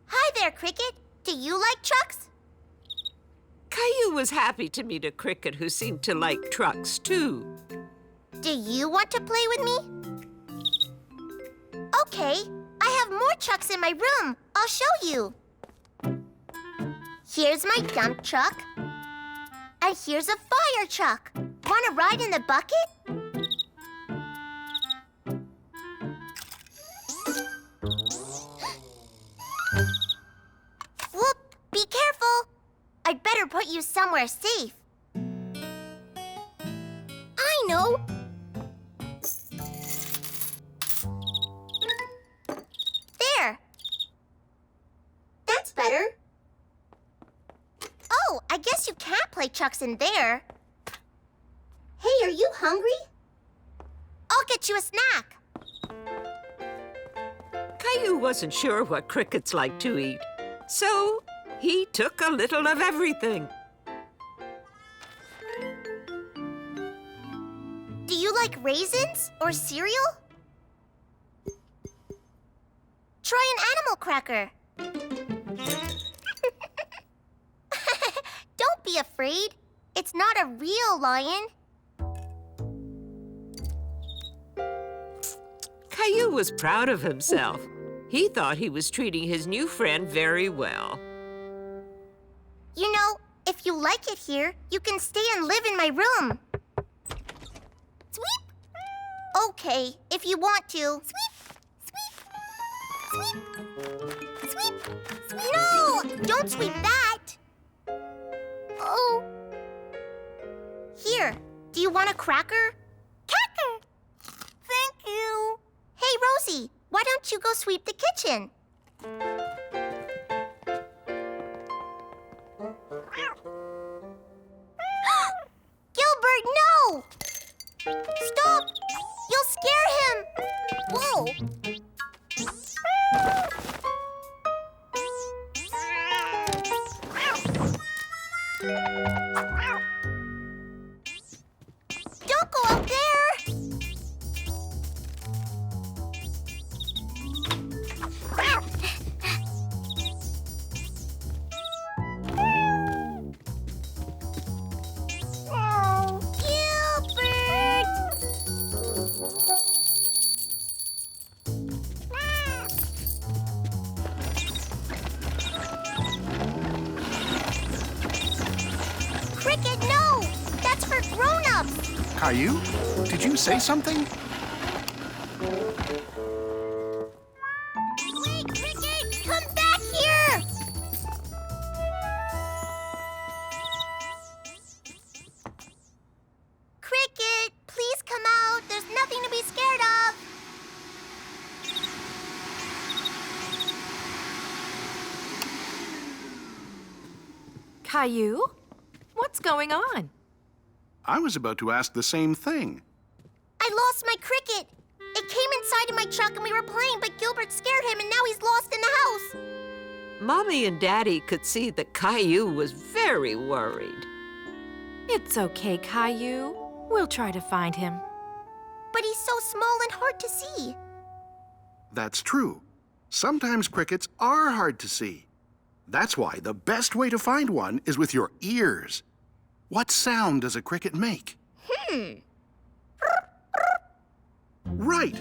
Hi there, Cricket. Do you like trucks? Caillou was happy to meet a cricket who seemed to like trucks, too. Do you want to play with me? Okay, I have more trucks in my room. I'll show you. Here's my dump truck. And here's a fire truck. Want to ride in the bucket? Whoop! Be careful. I'd better put you somewhere safe. I know. There. That's better. Oh, I guess you can't play trucks in there. Hey, are you hungry? I'll get you a snack. Caillou wasn't sure what crickets like to eat, so he took a little of everything. Do you like raisins or cereal? Try an animal cracker. Don't be afraid. It's not a real lion. Caillou was proud of himself. He thought he was treating his new friend very well. You know, if you like it here, you can stay and live in my room. Sweep! Okay, if you want to. Sweep! Sweep! Sweep! Sweep! Sweep! No! Don't sweep that! Oh. Here, do you want a cracker? Cracker! Thank you. Hey, Rosie, why don't you go sweep the kitchen? Gilbert, no! Stop! You'll scare him! Whoa! Caillou, did you say something? Wait, Cricket! Come back here! Cricket, please come out. There's nothing to be scared of. Caillou? What's going on? I was about to ask the same thing. I lost my Cricket. It came inside of my truck and we were playing, but Gilbert scared him and now he's lost in the house. Mommy and Daddy could see that Caillou was very worried. It's okay, Caillou. We'll try to find him. But he's so small and hard to see. That's true. Sometimes crickets are hard to see. That's why the best way to find one is with your ears. What sound does a cricket make? Right.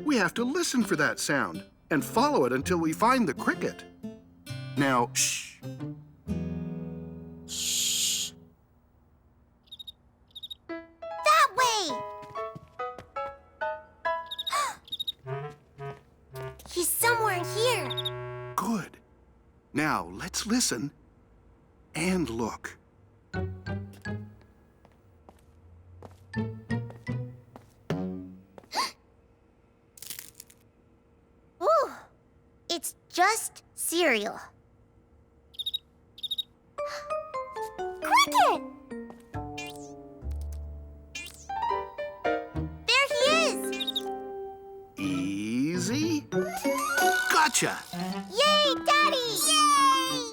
We have to listen for that sound and follow it until we find the cricket. Now, shh. Shh. That way! He's somewhere here. Good. Now, let's listen and look. Ooh, it's just cereal. Cricket! There he is! Easy. Gotcha! Yay, Daddy! Yay!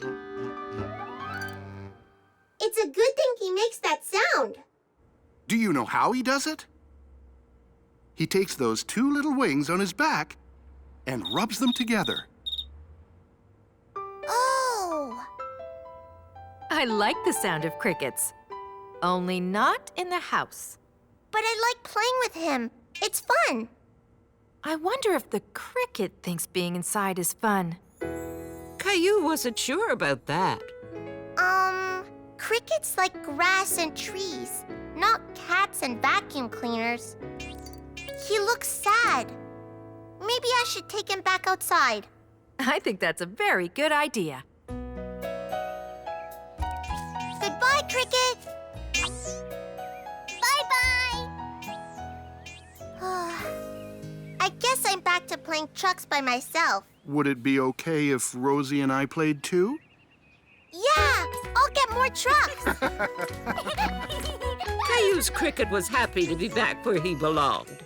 It's a good thing he makes that sound. Do you know how he does it? He takes those two little wings on his back and rubs them together. Oh! I like the sound of crickets. Only not in the house. But I like playing with him. It's fun. I wonder if the cricket thinks being inside is fun. Caillou wasn't sure about that. Crickets like grass and trees, not cats and vacuum cleaners. He looks sad. Maybe I should take him back outside. I think that's a very good idea. Goodbye, Cricket. Bye-bye. I guess I'm back to playing trucks by myself. Would it be okay if Rosie and I played too? Yeah, I'll get more trucks. Caillou's cricket was happy to be back where he belonged.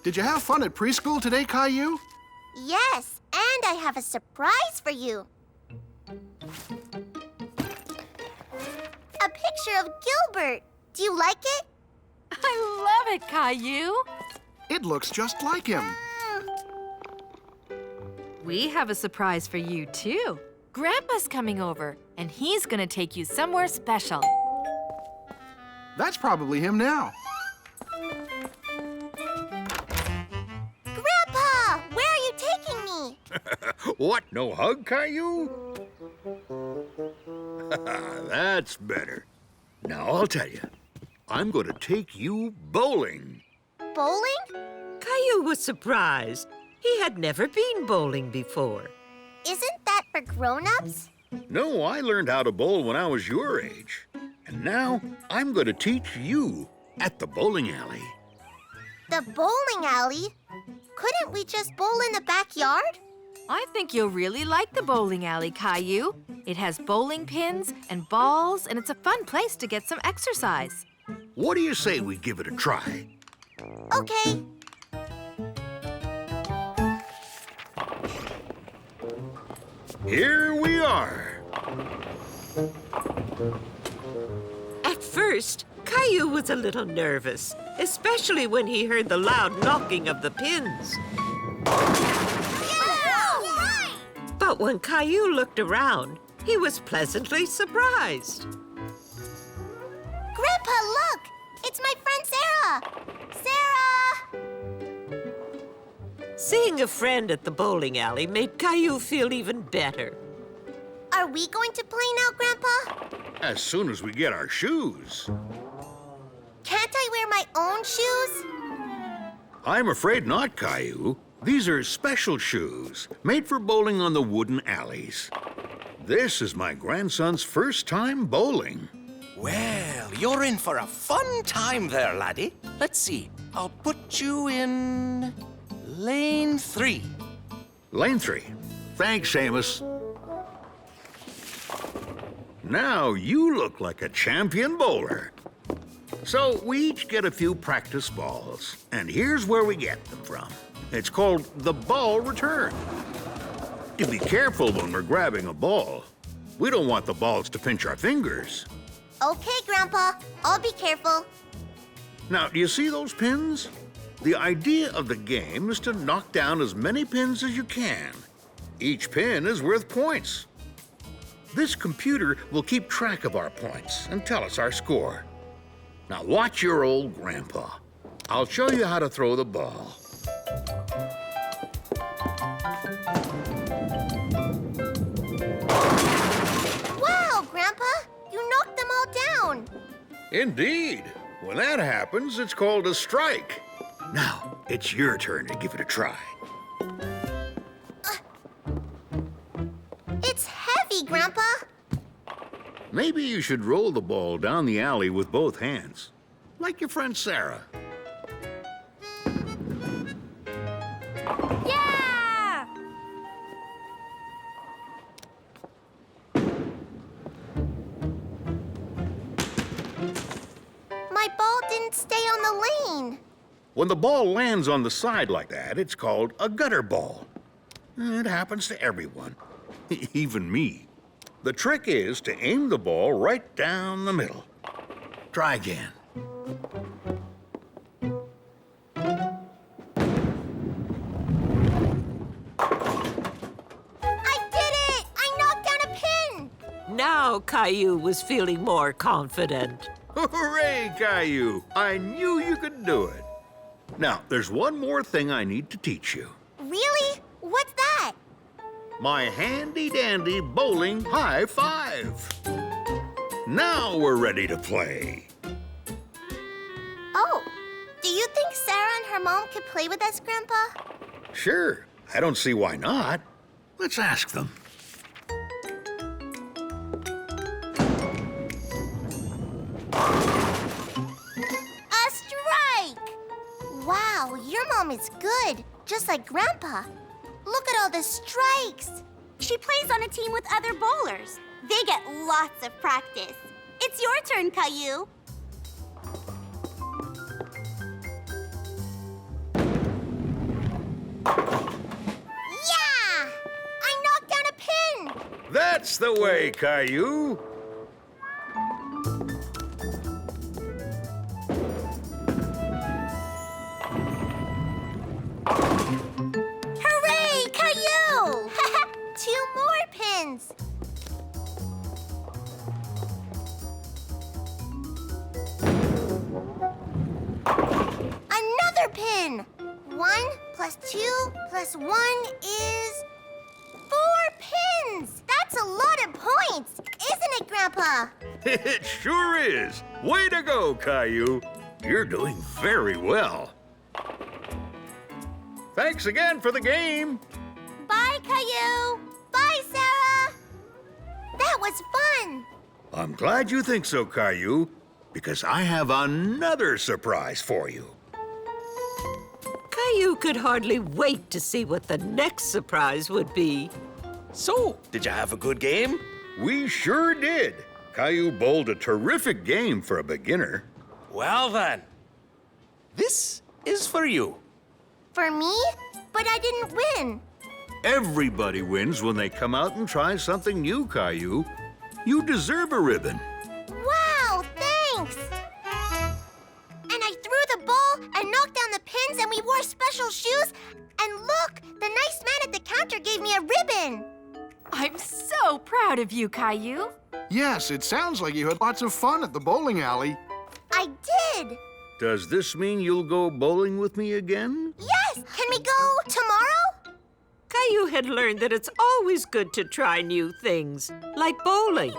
Did you have fun at preschool today, Caillou? Yes, and I have a surprise for you. A picture of Gilbert. Do you like it? I love it, Caillou. It looks just like him. We have a surprise for you, too. Grandpa's coming over, and he's gonna take you somewhere special. That's probably him now. Grandpa, where are you taking me? What, no hug, Caillou? That's better. Now, I'll tell you. I'm going to take you bowling. Bowling? Caillou was surprised. He had never been bowling before. Isn't that for grown-ups? No, I learned how to bowl when I was your age. And now, I'm going to teach you at the bowling alley. The bowling alley? Couldn't we just bowl in the backyard? I think you'll really like the bowling alley, Caillou. It has bowling pins and balls, and it's a fun place to get some exercise. What do you say we give it a try? Okay. Here we are. At first, Caillou was a little nervous, especially when he heard the loud knocking of the pins. But when Caillou looked around, he was pleasantly surprised. Grandpa, look! It's my friend Sarah! Sarah! Seeing a friend at the bowling alley made Caillou feel even better. Are we going to play now, Grandpa? As soon as we get our shoes. Can't I wear my own shoes? I'm afraid not, Caillou. These are special shoes, made for bowling on the wooden alleys. This is my grandson's first time bowling. Well, you're in for a fun time there, laddie. Let's see. I'll put you in lane 3. Lane 3. Thanks, Amos. Now you look like a champion bowler. So we each get a few practice balls, and here's where we get them from. It's called the ball return. You be careful when we're grabbing a ball. We don't want the balls to pinch our fingers. Okay, Grandpa. I'll be careful. Now, do you see those pins? The idea of the game is to knock down as many pins as you can. Each pin is worth points. This computer will keep track of our points and tell us our score. Now watch your old grandpa. I'll show you how to throw the ball. Wow, Grandpa! You knocked them all down. Indeed. When that happens, it's called a strike. Now, it's your turn to give it a try. It's heavy, Grandpa. Maybe you should roll the ball down the alley with both hands, like your friend Sarah. Yeah! My ball didn't stay on the lane. When the ball lands on the side like that, it's called a gutter ball. It happens to everyone, even me. The trick is to aim the ball right down the middle. Try again. I did it! I knocked down a pin! Now Caillou was feeling more confident. Hooray, Caillou! I knew you could do it. Now, there's one more thing I need to teach you. Really? What's that? My handy-dandy bowling high five. Now we're ready to play. Oh, do you think Sarah and her mom could play with us, Grandpa? Sure, I don't see why not. Let's ask them. A strike! Wow, your mom is good, just like Grandpa. Look at all the strikes. She plays on a team with other bowlers. They get lots of practice. It's your turn, Caillou. Yeah! I knocked down a pin! That's the way, Caillou. Hooray, Caillou! 2 more pins. Another pin. 1 plus 2 plus 1 is 4 pins. That's a lot of points, isn't it, Grandpa? It sure is. Way to go, Caillou. You're doing very well. Thanks again for the game. Bye, Caillou. Bye, Sarah. That was fun. I'm glad you think so, Caillou, because I have another surprise for you. Caillou could hardly wait to see what the next surprise would be. So, did you have a good game? We sure did. Caillou bowled a terrific game for a beginner. Well then, this is for you. For me? But I didn't win. Everybody wins when they come out and try something new, Caillou. You deserve a ribbon. Wow, thanks. And I threw the ball and knocked down the pins and we wore special shoes. And look, the nice man at the counter gave me a ribbon. I'm so proud of you, Caillou. Yes, it sounds like you had lots of fun at the bowling alley. I did. Does this mean you'll go bowling with me again? Yes, can Can we go tomorrow? Caillou had learned that it's always good to try new things, like bowling.